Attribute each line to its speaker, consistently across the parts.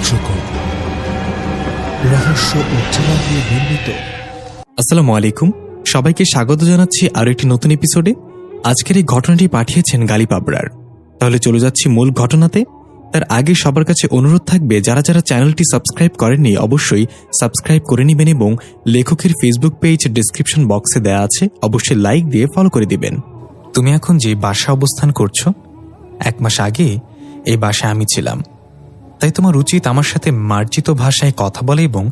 Speaker 1: কার্যক্রম রহস্য ও চেনা দিয়ে নির্মিত।
Speaker 2: আসসালামু আলাইকুম, সবাইকে স্বাগত জানাচ্ছি আরো একটি নতুন এপিসোডে। আজকের এই ঘটনাটি পাঠিয়েছেন গালিব আবরার। তাহলে চলে যাচ্ছি মূল ঘটনাতে। তার আগে সবার কাছে অনুরোধ থাকবে, যারা যারা চ্যানেলটি সাবস্ক্রাইব করেননি অবশ্যই সাবস্ক্রাইব করে নেবেন এবং লেখকের ফেসবুক পেজ ডেসক্রিপশন বক্সে দেওয়া আছে, অবশ্যই লাইক দিয়ে ফলো করে দিবেন। তুমি এখন যে বাসায় অবস্থান করছো, 1 মাস আগে এই বাসায় আমি ছিলাম। তাই তোমার উচিত আমার সাথে মার্জিত ভাষায় কথা বলে এবং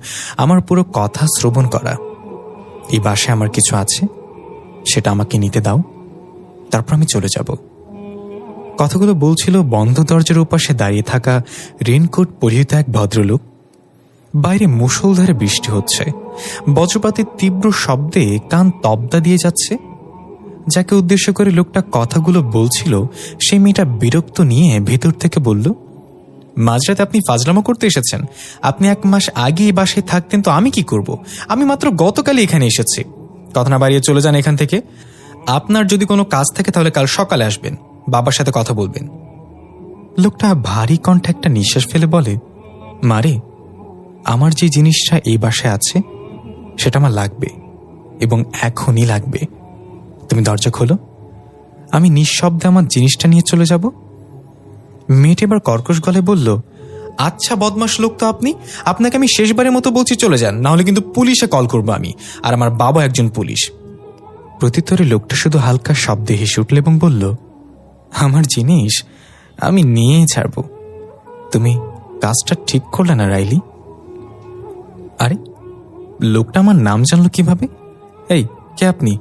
Speaker 2: আমার পুরো কথা শ্রবণ করা। এই বাসায় আমার কিছু আছে, সেটা আমাকে নিতে দাও, তারপর আমি চলে যাব। কথাগুলো বলছিল বন্ধ দরজার উপাশে দাঁড়িয়ে থাকা রেনকোট পরিহিত এক ভদ্রলোক। বাইরে মুষলধারে বৃষ্টি হচ্ছে, বজ্রপাতের তীব্র শব্দে কান তবদা দিয়ে যাচ্ছে। যাকে উদ্দেশ্য করে লোকটা কথাগুলো বলছিল, সেই মেয়েটা বিরক্ত নিয়ে ভেতর থেকে বলল, মাঝরাতে আপনি ফাজলামো করতে এসেছেন? আপনি 1 মাস আগে এই বাসায় থাকতেন তো আমি কি করব? আমি মাত্র গতকালই এখানে এসেছি। কথা না বাড়িয়ে চলে যান এখান থেকে। আপনার যদি কোনো কাজ থাকে তাহলে কাল সকালে আসবেন, বাবার সাথে কথা বলবেন। লোকটা ভারী কণ্ঠে একটা নিঃশ্বাস ফেলে বলে, মারে, আমার যে জিনিসটা এই বাসায় আছে সেটা আমার লাগবে এবং এখনই লাগবে। তুমি দরজা খোলো, আমি নিঃশব্দে আমার জিনিসটা নিয়ে চলে যাব। মেয়েটা এবার কর্কশ গলায় বলল, আচ্ছা বদমাশ লোক তো আপনি, আপনাকে আমি শেষবারের মতো বলছি চলে যান, না হলে কিন্তু পুলিশে কল করবো আমি, আর আমার বাবা একজন পুলিশ। প্রত্যুত্তরে লোকটা শুধু হালকা শব্দে হেসে উঠল এবং বলল, আমার জিনিস আমি নিয়ে ছাড়ব। তুমি কাজটা ঠিক করলে না রাইলি? আরে, লোকটা আমার নাম জানলো কিভাবে? এই, কে আপনি?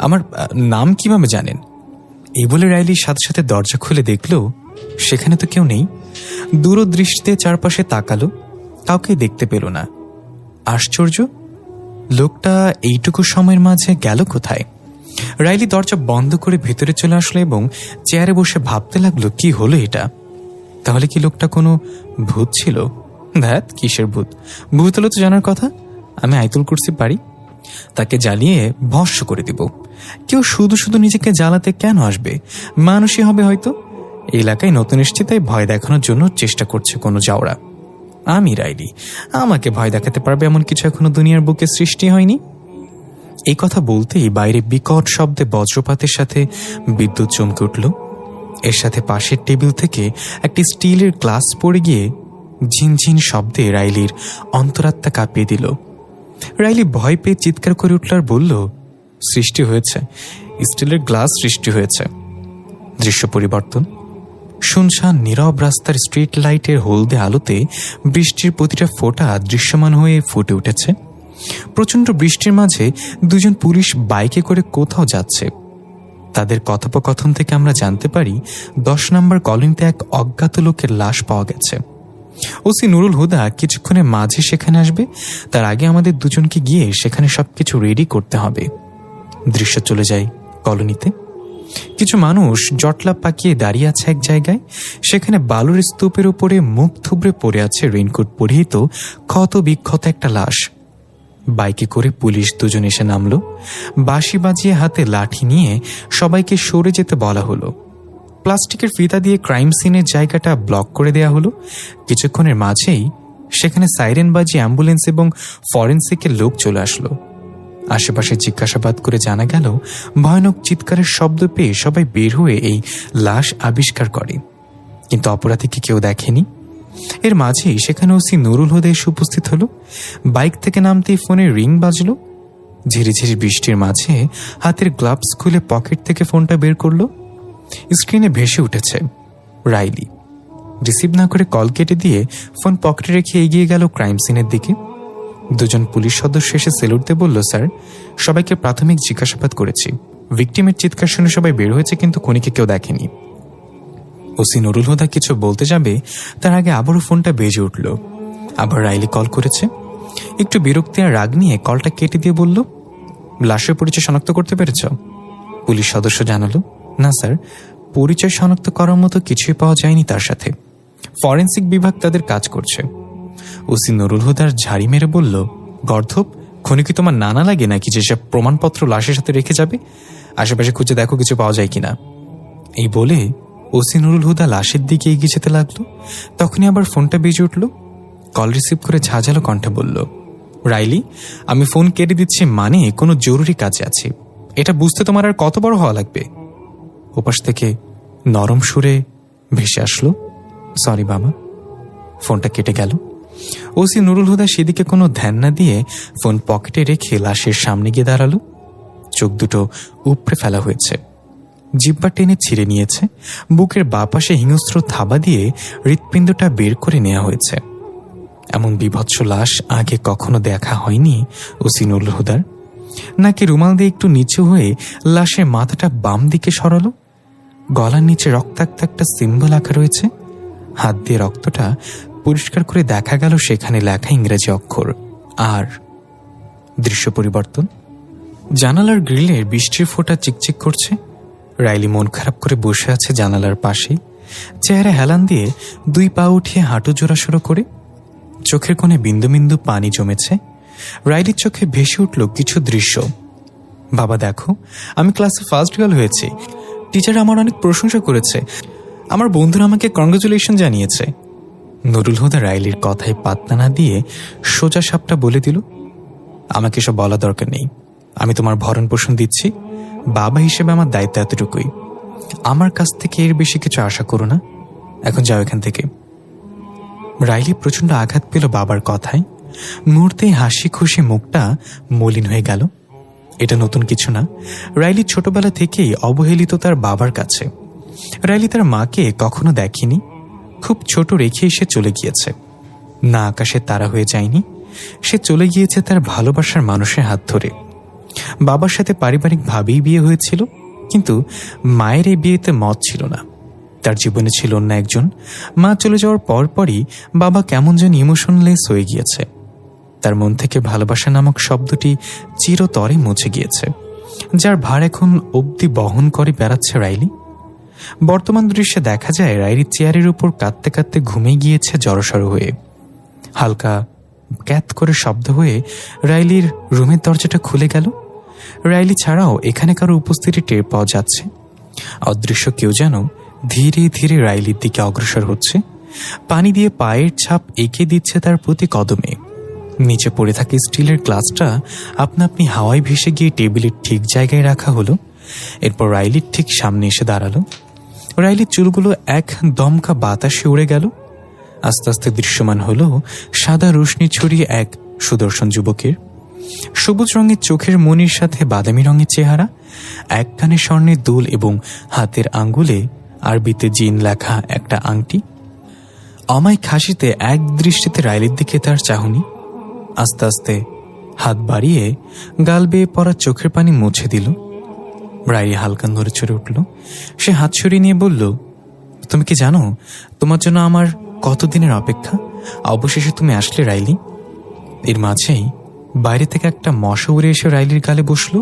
Speaker 2: আমার নাম কিভাবে জানেন? এই বলে রাইলির সাথে সাথে দরজা খুলে দেখল সেখানে তো কেউ নেই। দূরদৃষ্টিতে চারপাশে তাকালো, কাউকে দেখতে পেল না। আশ্চর্য, লোকটা এইটুকু সময়ের মাঝে গেল কোথায়? রাইলি দরজা বন্ধ করে ভেতরে চলে আসলো এবং চেয়ারে বসে ভাবতে লাগলো, কি হলো এটা? তাহলে কি লোকটা কোনো ভূত ছিল? ধ্যাত, কিসের ভূত? ভূত হলে তো জানার কথা, আমি আয়াতুল কুরসি পারি, তাকে জ্বালিয়ে ভস্ম করে দিব। কেউ শুধু শুধু নিজেকে জ্বালাতে কেন আসবে? মানুষই হবে হয়তো। এলাকায় নতুন এসেছি তাই ভয় দেখানোর জন্য চেষ্টা করছে কোনো জাউরা। আমি রাইলি, আমাকে ভয় দেখাতে পারবে এমন কিছু এখনো দুনিয়ার বুকে সৃষ্টি হয়নি। এই কথা বলতেই বাইরে বিকট শব্দে বজ্রপাতের সাথে বিদ্যুৎ চমকে উঠল। এর সাথে পাশের টেবিল থেকে একটি স্টিলের গ্লাস পড়ে গিয়ে ঝিনঝিন শব্দে রাইলির অন্তরাত্মা কাঁপিয়ে দিল। রাইলি ভয় পেয়ে চিৎকার করে উঠল আর বলল, সৃষ্টি হয়েছে, স্টিলের গ্লাস সৃষ্টি হয়েছে। দৃশ্য পরিবর্তন। শুনশান নীরব রাস্তার স্ট্রিট লাইটের হলদে আলোতে বৃষ্টির প্রতিটা ফোঁটা দৃশ্যমান হয়ে ফুটে উঠেছে। প্রচণ্ড বৃষ্টির মাঝে 2জন পুলিশ বাইকে করে কোথাও যাচ্ছে। তাদের কথোপকথন থেকে আমরা জানতে পারি 10 নম্বর কলোনিতে এক অজ্ঞাত লোকের লাশ পাওয়া গেছে। ওসি নুরুল হুদা কিছুক্ষণের মাঝে সেখানে আসবে, তার আগে আমাদের 2জনকে গিয়ে সেখানে সবকিছু রেডি করতে হবে। দৃশ্য চলে যায় কলোনিতে। কিছু মানুষ জটলা পাকিয়ে দাঁড়িয়ে আছে এক জায়গায়। সেখানে বালুর স্তূপের উপরে মুখ থুবড়ে পড়ে আছে রেইনকোট পরিহিত ক্ষত বিক্ষত একটা লাশ। বাইকে করে পুলিশ 2জন এসে নামলো। বাঁশি বাজিয়ে হাতে লাঠি নিয়ে সবাইকে সরে যেতে বলা হলো। প্লাস্টিকের ফিতা দিয়ে ক্রাইম সিনের জায়গাটা ব্লক করে দেয়া হলো। কিছুক্ষণের মাঝেই সেখানে সাইরেন বাজিয়ে অ্যাম্বুলেন্স এবং ফরেন্সিকের লোক চলে আসলো। আশেপাশে জিজ্ঞাসাবাদ করে জানা গেল, ভয়ানক চিৎকারের শব্দ পেয়ে সবাই বের হয়ে এই লাশ আবিষ্কার করে, কিন্তু অপরাধীকে কেউ দেখেনি। এর মাঝেই সেখানে ওসি নুরুল হুদা এসে উপস্থিত হলো। বাইক থেকে নামতেই ফোনের রিং বাজলো। ঝিরিঝিরি বৃষ্টির মাঝে হাতের গ্লাভস খুলে পকেট থেকে ফোনটা বের করলো। স্ক্রিনে ভেসে উঠেছে রাইলি। রিসিভ না করে কল কেটে দিয়ে ফোন পকেটে রেখে এগিয়ে গেল ক্রাইম সিনের দিকে। 2জন পুলিশ সদস্য এসে সেলুট দিয়ে বলল, স্যার, সবাইকে প্রাথমিক জিজ্ঞাসাবাদ করেছি। ভিকটিমের চিৎকার শুনে সবাই বের হয়েছে, কিন্তু খুনিকে কেউ দেখেনি। ওসি নুরুল হুদা কিছু বলতে যাবে, তার আগে আবারও ফোনটা বেজে উঠল। আবার রাইলি কল করেছে। একটু বিরক্তি আর রাগ নিয়ে কলটা কেটে দিয়ে বলল, লাশের পরিচয় শনাক্ত করতে পেরেছ? পুলিশ সদস্য জানালো, না স্যার, পরিচয় শনাক্ত করার মতো কিছুই পাওয়া যায়নি তার সাথে। ফরেন্সিক বিভাগ তাদের কাজ করছে। ওসি নুরুল হুদার ঝাড়ি মেরে বলল, গর্ধব, খুনি কি তোমার নানা লাগে নাকি যেসব প্রমাণপত্র লাশের সাথে রেখে যাবে? আশেপাশে খুঁজে দেখো কিছু পাওয়া যায় কিনা। এই বলে ওসি নুরুল হুদা লাশের দিকে এগিয়ে যেতে লাগলো। তখনই আবার ফোনটা বেজে উঠল। কল রিসিভ করে ঝাঁঝালো কণ্ঠে বলল, রাইলি, আমি ফোন কেটে দিচ্ছি, মানে কোনো জরুরি কাজে আছি। এটা বুঝতে তোমার আর কত বড় হওয়া লাগবে? ওপাশ থেকে নরম সুরে ভেসে আসলো, সরি বাবা। ফোনটা কেটে গেল। ওসি নুরুল হুদা সেদিকে কোনো ধ্যান না দিয়ে ফোন পকেটে রেখে লাশের সামনে গিয়ে দাঁড়ালো। চোখ দুটো উপড়ে ফেলা হয়েছে, জিহ্বা টেনে ছিঁড়ে নিয়েছে, বুকের বাপাশে হিংস্র থাবা দিয়ে হৃৎপিণ্ডটা বের করে নেওয়া হয়েছে। এমন বিভৎস লাশ আগে কখনো দেখা হয়নি ওসি নুরুল হুদার। নাকি রুমাল দিয়ে একটু নিচু হয়ে লাশের মাথাটা বাম দিকে সরালো। গলার নিচে রক্তাক্ত একটা সিম্বল আঁকা রয়েছে। হাত দিয়ে রক্তটা পরিষ্কার করে দেখা গেল সেখানে লেখা ইংরেজি অক্ষর আর। দৃশ্য পরিবর্তন। জানালার গ্রিলের বৃষ্টির ফোঁটা চিকচিক করছে। রাইলি মন খারাপ করে বসে আছে জানালার পাশেই, চেহারা হেলান দিয়ে 2 পা উঠিয়ে হাঁটু জোড়াসড়ো করে। চোখের কোণে বিন্দু বিন্দু পানি জমেছে। রাইলির চোখে ভেসে উঠল কিছু দৃশ্য। বাবা দেখো, আমি ক্লাসে ফার্স্ট গার্ল হয়েছি, টিচার আমার অনেক প্রশংসা করেছে, আমার বন্ধুরা আমাকে কংগ্রাচুলেশন জানিয়েছে। নুরুল হুদা রাইলির কথায় পাত্তা না দিয়ে সোজা সাপটা বলে দিল, আমাকে সব বলা দরকার নেই, আমি তোমার ভরণ পোষণ দিচ্ছি, বাবা হিসেবে আমার দায়িত্ব এতটুকুই। আমার কাছ থেকে এর বেশি কিছু আশা করো না, এখন যাও এখান থেকে। রাইলি প্রচণ্ড আঘাত পেল বাবার কথায়। মুহূর্তেই হাসি খুশি মুখটা মলিন হয়ে গেল। এটা নতুন কিছু না, রাইলি ছোটবেলা থেকেই অবহেলিত তার বাবার কাছে। রাইলি তার মাকে কখনো দেখেনি, খুব ছোট রেখেই সে চলে গিয়েছে। না আকাশে তারা হয়ে যায়নি, সে চলে গিয়েছে তার ভালোবাসার মানুষের হাত ধরে। বাবার সাথে পারিবারিকভাবেই বিয়ে হয়েছিল, কিন্তু মায়ের এই বিয়েতে মত ছিল না। তার জীবনে ছিল অন্য একজন। মা চলে যাওয়ার পরপরই বাবা কেমন যেন ইমোশনলেস হয়ে গিয়েছে। তার মন থেকে ভালোবাসা নামক শব্দটি চিরতরে মুছে গিয়েছে, যার ভার এখন অবধি বহন করে বেড়াচ্ছে রাইলি। বর্তমান দৃশ্যে দেখা যায় রাইলি চেয়ারের উপর কাঁদতে কাঁদতে ঘুমিয়ে গিয়েছে জড়সড় হয়ে। হালকা ক্যাত করে শব্দ হয়ে রাইলির রুমের দরজাটা খুলে গেল। রাইলি ছাড়াও এখানে কারো উপস্থিতি টের পাওয়া যাচ্ছে। অদৃশ্য কেউ যেন ধীরে ধীরে রাইলির দিকে অগ্রসর হচ্ছে, পানি দিয়ে পায়ের ছাপ এঁকে দিচ্ছে তার প্রতি কদমে। নিচে পড়ে থাকা স্টিলের গ্লাসটা আপনা আপনি হাওয়ায় ভেসে গিয়ে টেবিলের ঠিক জায়গায় রাখা হলো। এরপর রাইলির ঠিক সামনে এসে দাঁড়ালো। রাইলির চুলগুলো এক দমকা বাতাসে উড়ে গেল। আস্তে আস্তে দৃশ্যমান হলো সাদা রশ্মি ছড়িয়ে এক সুদর্শন যুবকের। সবুজ রঙের চোখের মনির সাথে বাদামি রঙের চেহারা, এক কানে স্বর্ণের দুল এবং হাতের আঙ্গুলে আরবিতে জিন লেখা একটা আংটি। অমায়িক হাসিতে এক দৃষ্টিতে রাইলির দিকে তার চাহনি। আস্তে আস্তে হাত বাড়িয়ে গাল বেয়ে পড়া চোখের পানি মুছে দিল। রাইলি হালকা নড়ে চড়ে উঠল। সে হাত সরিয়ে নিয়ে বলল, তুমি কি জানো তোমার জন্য আমার কতদিনের অপেক্ষা? অবশেষে তুমি আসলে রাইলি। এর মাঝেই বাইরে থেকে একটা মশা উড়ে এসে রাইলির গালে বসলো।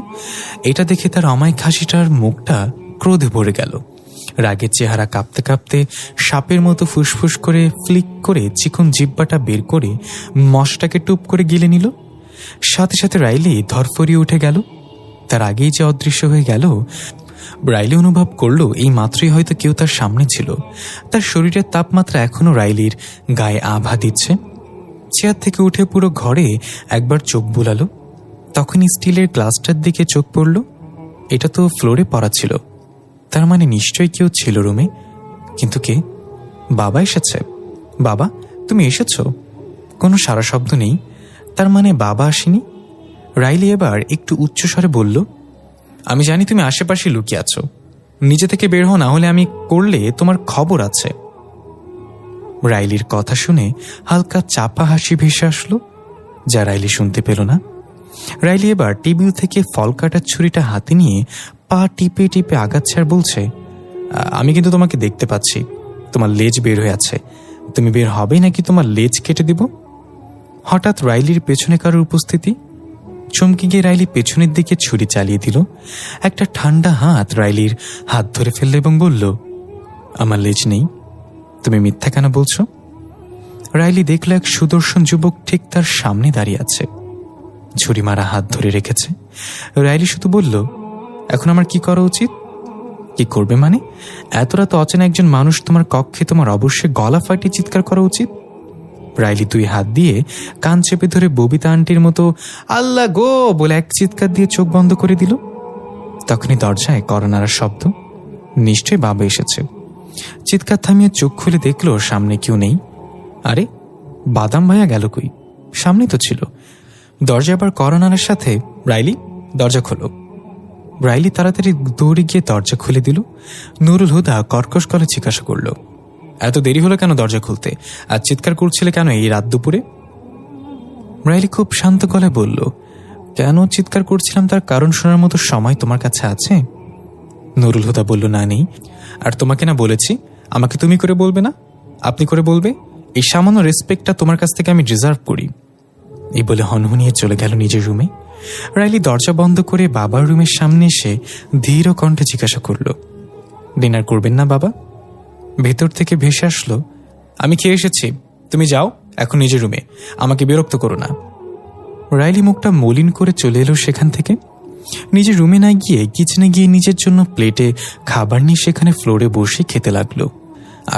Speaker 2: এটা দেখে তার অমায়িক হাসিটার মুখটা ক্রোধে ভরে গেল। রাগের চেহারা কাঁপতে কাঁপতে সাপের মতো ফুসফুস করে ফ্লিক করে চিকন জিহ্বাটা বের করে মশাটাকে টুপ করে গিলে নিল। সাথে সাথে রাইলি ধরফরিয়ে উঠে গেল। তার আগেই যে অদৃশ্য হয়ে গেল, রাইলি অনুভব করলো এই মাত্রই হয়তো কেউ তার সামনে ছিল। তার শরীরের তাপমাত্রা এখনো রাইলির গায়ে আভা দিচ্ছে। চেয়ার থেকে উঠে পুরো ঘরে একবার চোখ বুলালো। তখনই স্টিলের গ্লাসটার দিকে চোখ পড়ল। এটা তো ফ্লোরে পড়া ছিল, তার মানে নিশ্চয়ই কেউ ছিল রুমে। কিন্তু কে? বাবা এসেছে। বাবা, তুমি এসেছো? কোনো সারা শব্দ নেই, তার মানে বাবা আসেনি। রাইলি এবার একটু উচ্চস্বরে বলল, আমি জানি তুমি আশেপাশে লুকিয়ে আছো, নিজে থেকে বের হও, না হলে আমি করলে তোমার খবর আছে। রাইলির কথা শুনে হালকা চাপা হাসি ভেসে আসলো, যা রাইলি শুনতে পেল না। রাইলি এবার টেবিল থেকে ফল কাটার ছুরিটা হাতে নিয়ে পা টিপে টিপে আগাচ্ছে আর বলছে, আমি কিন্তু তোমাকে দেখতে পাচ্ছি, তোমার লেজ বের হয়ে আছে, তুমি বের হবে নাকি তোমার লেজ কেটে দিব। হঠাৎ রাইলির পেছনে কারোর উপস্থিতি। চমকে গিয়ে রাইলি পেছনের দিকে ছুরি চালিয়ে দিল। একটা ঠান্ডা হাত রাইলির হাত ধরে ফেলল এবং বলল, আমার লেজ নেই, তুমি মিথ্যা কেন বলছো? রাইলি দেখল এক সুদর্শন যুবক ঠিক তার সামনে দাঁড়িয়ে আছে, ছুরি মারা হাত ধরে রেখেছে। রাইলি শুধু বলল, এখন আমার কি করা উচিত? কি করবে মানে? এত রাত অচেনা একজন মানুষ তোমার কক্ষে, তোমার অবশ্যই গলা ফাটিয়ে চিৎকার করা উচিত। রাইলি 2 হাত দিয়ে কান চেপে ধরে ববিতা আন্টির মতো আল্লাহ গো বলে এক চিৎকার দিয়ে চোখ বন্ধ করে দিল। তখনই দরজায় করোনার শব্দ। নিশ্চয়ই বাবা এসেছে। চিৎকার থামিয়ে চোখ খুলে দেখলো সামনে কেউ নেই। আরে বাদাম ভাইয়া গেল কই? সামনে তো ছিল। দরজা আবার করোনার সাথে রাইলি দরজা খোলো। রাইলি তাড়াতাড়ি দৌড়ে গিয়ে দরজা খুলে দিল। নুরুল হুদা কর্কশ গলে জিজ্ঞাসা করল, এত দেরি হলো কেন দরজা খুলতে? আর চিৎকার করছিলে কেন এই রাত দুপুরে? রাইলি খুব শান্ত গলায় বলল, কেন চিৎকার করছিলাম তার কারণ শোনার মতো সময় তোমার কাছে আছে? নুরুল হুদা বলল, না নেই। আর তোমাকে না বলেছি আমাকে তুমি করে বলবে না, আপনি করে বলবে। এই সামান্য রেসপেক্টটা তোমার কাছ থেকে আমি ডিজার্ভ করি। এই বলে হনহনিয়ে চলে গেল নিজের রুমে। রাইলি দরজা বন্ধ করে বাবার রুমের সামনে এসে ধীর কণ্ঠে জিজ্ঞাসা করল, ডিনার করবেন না বাবা? ভেতর থেকে ভেসে আসলো, আমি খেয়ে এসেছি, তুমি যাও এখন নিজের রুমে, আমাকে বিরক্ত করো না। রাইলি মুখটা মলিন করে চলে এলো সেখান থেকে। নিজের রুমে না গিয়ে কিচেনে গিয়ে নিজের জন্য প্লেটে খাবার নিয়ে সেখানে ফ্লোরে বসে খেতে লাগলো।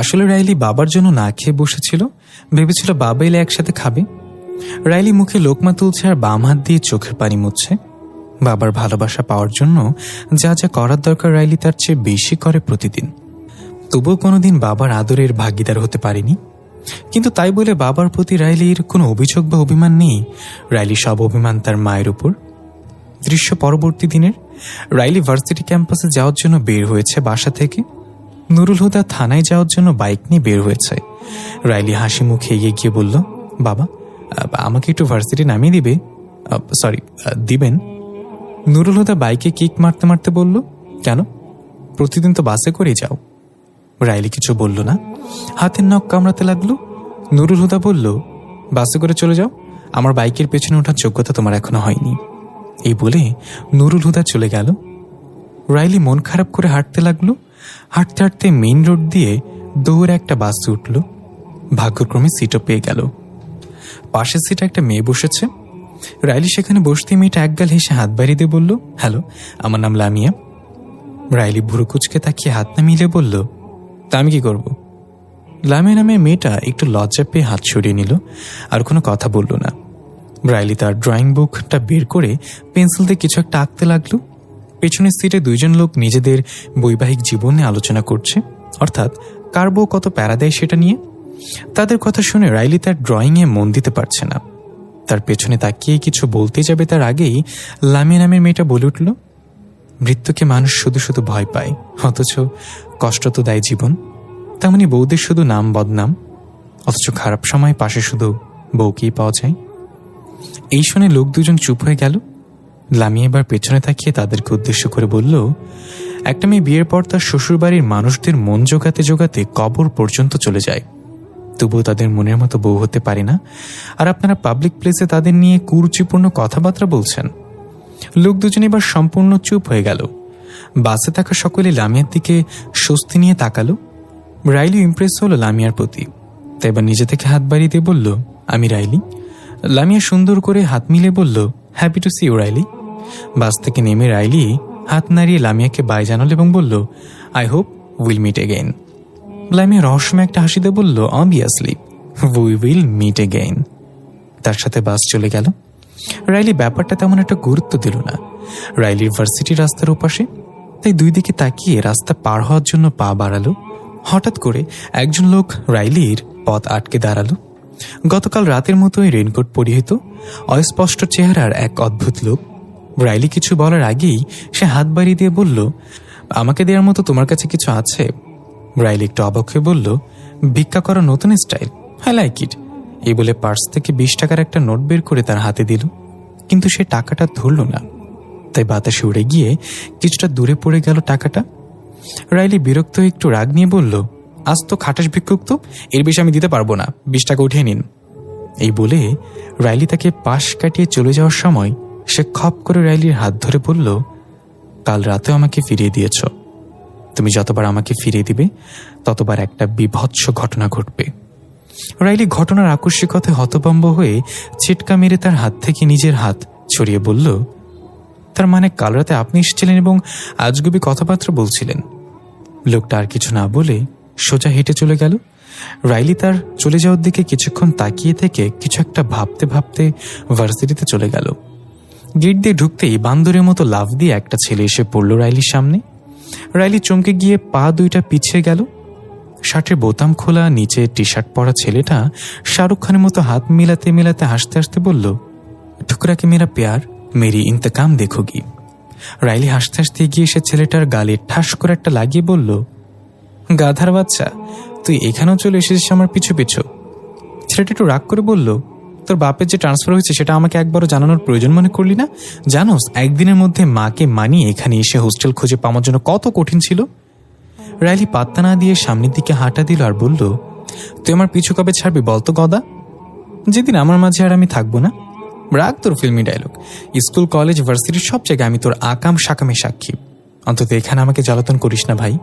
Speaker 2: আসলে রাইলি বাবার জন্য না খেয়ে বসেছিল, ভেবেছিল বাবা এলে একসাথে খাবে। রাইলি মুখে লোকমা তুলছে আর বাম হাত দিয়ে চোখের পানি মুছছে। বাবার ভালোবাসা পাওয়ার জন্য যা যা করার দরকার রাইলি তার চেয়ে বেশি করে প্রতিদিন। তবুও কোনোদিন বাবার আদরের ভাগিদার হতে পারেনি। কিন্তু তাই বলে বাবার প্রতি রাইলির কোনো অভিযোগ বা অভিমান নেই। রাইলি সব অভিমান তার মায়ের উপর। দৃশ্য পরবর্তী দিনের। রাইলি ভার্সিটি ক্যাম্পাসে যাওয়ার জন্য বের হয়েছে বাসা থেকে। নুরুল হুদা থানায় যাওয়ার জন্য বাইক নিয়ে বের হয়েছে। রাইলি হাসি মুখে এগিয়ে গিয়ে বলল, বাবা আমাকে একটু ভার্সিটি নামিয়ে দিবে? দিবেন? নুরুল হুদা বাইকে কিক মারতে মারতে বলল, কেন? প্রতিদিন তো বাসে করেই যাও। রাইলি কিছু বলল না, হাতের নখ কামড়াতে লাগলো। নুরুল হুদা বলল, বাসে করে চলে যাও, আমার বাইকের পেছনে ওঠার যোগ্যতা তোমার এখনো হয়নি। এই বলে নুরুল হুদা চলে গেল। রাইলি মন খারাপ করে হাঁটতে লাগলো। হাঁটতে হাঁটতে মেইন রোড দিয়ে দৌড়ে একটা বাসে উঠল। ভাগ্যক্রমে সিটও পেয়ে গেল। পাশের সিটে একটা মেয়ে বসেছে। রাইলি সেখানে বসতে মেয়েটা একগাল হেসে হাত বাড়িয়ে দিয়ে বলল, হ্যালো, আমার নাম লামিয়া। রাইলি ভুরু কুচকে তাকিয়ে হাত না মিলে বলল, তা আমি কি করব? লামিয়া নামে মেয়েটা একটু লজ্জা পেয়ে হাত সরিয়ে নিল, আর কোনো কথা বলল না। রাইলি তার ড্রয়িং বুকটা বের করে পেন্সিল দিয়ে কিছু একটা আঁকতে লাগলো। পেছনের সিটে দুইজন লোক নিজেদের বৈবাহিক জীবন নিয়ে আলোচনা করছে, অর্থাৎ কার বউ কত প্যারা দেয় সেটা নিয়ে। তাদের কথা শুনে রাইলি তার ড্রয়িংয়ে মন দিতে পারছে না। তার পেছনে তাকিয়ে কিছু বলতে যাবে তার আগেই লামিয়া নামের মেয়েটা বলে উঠল, মৃত্যুকে মানুষ শুধু শুধু ভয় পায়, অথচ কষ্ট তো দেয় জীবন। তেমনি বউদের শুধু নাম বদনাম, অথচ খারাপ সময় পাশে শুধু বউকেই পাওয়া যায়। এই শুনে লোক দুজন চুপ হয়ে গেল। লামিয়া এবার পেছনে তাকিয়ে তাদেরকে উদ্দেশ্য করে বলল, একটা মেয়ে বিয়ের পর তার শ্বশুরবাড়ির মানুষদের মন জোগাতে জোগাতে কবর পর্যন্ত চলে যায়, তবুও তাদের মনের মতো বউ হতে পারে না, আর আপনারা পাবলিক প্লেসে তাদের নিয়ে কুরুচিপূর্ণ কথাবার্তা বলছেন। লোক দুজন এবার সম্পূর্ণ চুপ হয়ে গেল। বাসে থাকা সকলে লামিয়ার দিকে স্বস্তি নিয়ে তাকালো। রাইলি ইমপ্রেস হলো লামিয়ার প্রতি, তাই এবার নিজে থেকে হাত বাড়িয়ে দিয়ে বলল, আমি রাইলি। লামিয়া সুন্দর করে হাত মিলে বলল, happy to see you Riley. Bus থেকে নেমে রাইলি হাত নাড়িয়ে লামিয়াকে বাই জানালো এবং বলল, I hope will meet again. Lamia রহস্যময় একটা হাসিতে বলল, obviously we will meet again. তার সাথে বাস চলে গেল। রাইলি ব্যাপারটা তেমন একটা গুরুত্ব দিল না। রাইলির ভার্সিটি রাস্তার ওপাশে, তাই দুই দিকে তাকিয়ে রাস্তা পার হওয়ার জন্য পা বাড়ালো। হঠাৎ করে একজন লোক রাইলির পথ আটকে দাঁড়ালো। গতকাল রাতের মতোই রেনকোট পরিহিত, অস্পষ্ট চেহারার এক অদ্ভুত লোক। রাইলি কিছু বলার আগেই সে হাত বাড়িয়ে দিয়ে বলল, আমাকে দেওয়ার মতো তোমার কাছে কিছু আছে? রাইলি একটু অবাক হয়ে বলল, ভিক্ষা করা নতুন স্টাইল, আই লাইক ইট। এই বলে পার্স থেকে 20 টাকার একটা নোট বের করে তার হাতে দিল, কিন্তু সে টাকাটা ধরল না, তাই বাতাসে উড়ে গিয়ে কিছুটা দূরে পড়ে গেল টাকাটা। রাইলি বিরক্ত হয়ে একটু রাগ নিয়ে বলল, আজ তো খাটাস ভিক্ষুক, তো এর বেশি আমি দিতে পারবো না, 20 টাকা উঠিয়ে নিন। এই বলে রাইলি তাকে পাশ কাটিয়ে চলে যাওয়ার সময় সে খপ করে রাইলির হাত ধরে বলল, কাল রাতেও আমাকে ফিরিয়ে দিয়েছ, তুমি যতবার আমাকে ফিরিয়ে দিবে ততবার একটা বিভৎস ঘটনা ঘটবে। রাইলি ঘটনার আকস্মিকতায় হতভম্ব হয়ে ছিটকা মেরে তার হাত থেকে নিজের হাত ছড়িয়ে বলল, তার মানে কাল রাতে আপনি এসেছিলেন এবং আজগুবি কথাবার্তা বলছিলেন। লোকটা আর কিছু না বলে সোজা হেঁটে চলে গেল। রাইলি তার চলে যাওয়ার দিকে কিছুক্ষণ তাকিয়ে থেকে কিছু একটা ভাবতে ভাবতে ভার্সিটিতে চলে গেল। গেট দিয়ে ঢুকতেই বান্দরের মতো লাফ দিয়ে একটা ছেলে এসে পড়ল রাইলির সামনে। রাইলি চমকে গিয়ে পা দুইটা পিছিয়ে গেল। শার্টের বোতাম খোলা, নিচে টি শার্ট পরা ছেলেটা শাহরুখ খানের মতো হাত মিলাতে মিলাতে হাসতে হাসতে বলল, ঠুকরা কে মেরা প্যার, মেরি ইন্তকাম দেখোগি। রাইলি হাসতে হাসতে গিয়ে সে ছেলেটার গালে ঠাস করে একটা লাগিয়ে বলল, গাধার বাচ্চা, তুই এখানেও চলে এসেছিস আমার পিছু পিছু। ছেলেটা একটু রাগ করে বলল, তোর বাপের যে ট্রান্সফার হয়েছে সেটা আমাকে একবারও জানানোর প্রয়োজন মনে করলি না? জানোস একদিনের মধ্যে মাকে মানিয়ে এখানে এসে হোস্টেল খুঁজে পাওয়ার জন্য কত কঠিন ছিল। রাইলি পাত্তা না দিয়ে সামনের দিকে হাঁটা দিল আর বলল, তুই আমার পিছু কবে ছাড়বি বলতো গদা? যেদিন আমার মাঝে আর আমি থাকবো না। রাগ তোর ফিল্মি ডায়লগ। স্কুল, কলেজ, ভার্সিটির সব জায়গায় আমি তোর আকাম সাকামে সাক্ষী। অন্তত এখানে আমাকে জ্বালাতন করিস না ভাই।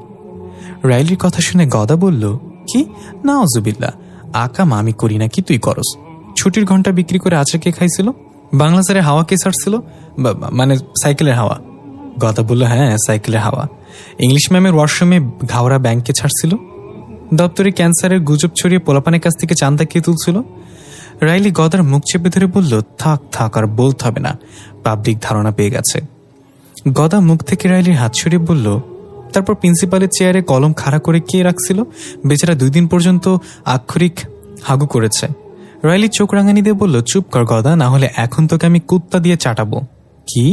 Speaker 2: রাইলির কথা শুনে গদা বলল, কি নাউজুবিল্লাহ, আকাম আমি করি না কি তুই করস? ছুটির ঘন্টা বিক্রি করে আচার কে খাইছিল? বাংলা স্যারের হাওয়া কে ছাড়ছিল? মানে সাইকেলের হাওয়া। গদা বলল, হ্যাঁ সাইকেলের হাওয়া। ইংলিশ ম্যামের ওয়াশরুমে ঘাওড়া ব্যাংকে ছাড়ছিল। দপ্তরে ক্যান্সারের গুজব ছড়িয়ে পোলাপানের কাছ থেকে চান্দা কে তুলছিল। রাইলি গদার মুখ চেপে ধরে বলল, থাক থাক আর বলতে হবে না, পাবলিক ধারণা পেয়ে গেছে। গদা মুখ থেকে রাইলির হাত সরিয়ে বলল, তারপর প্রিন্সিপালের চেয়ারে কলম খাড়া করে কে রাখছিল? বেচারা 2 দিন পর্যন্ত আক্ষরিক হাগু করেছে। রাইলি চোখ রাঙানি দিয়ে বলল, চুপ কর গদা, না হলে এখন তোকে আমি কুত্তা দিয়ে চাটাবো। কি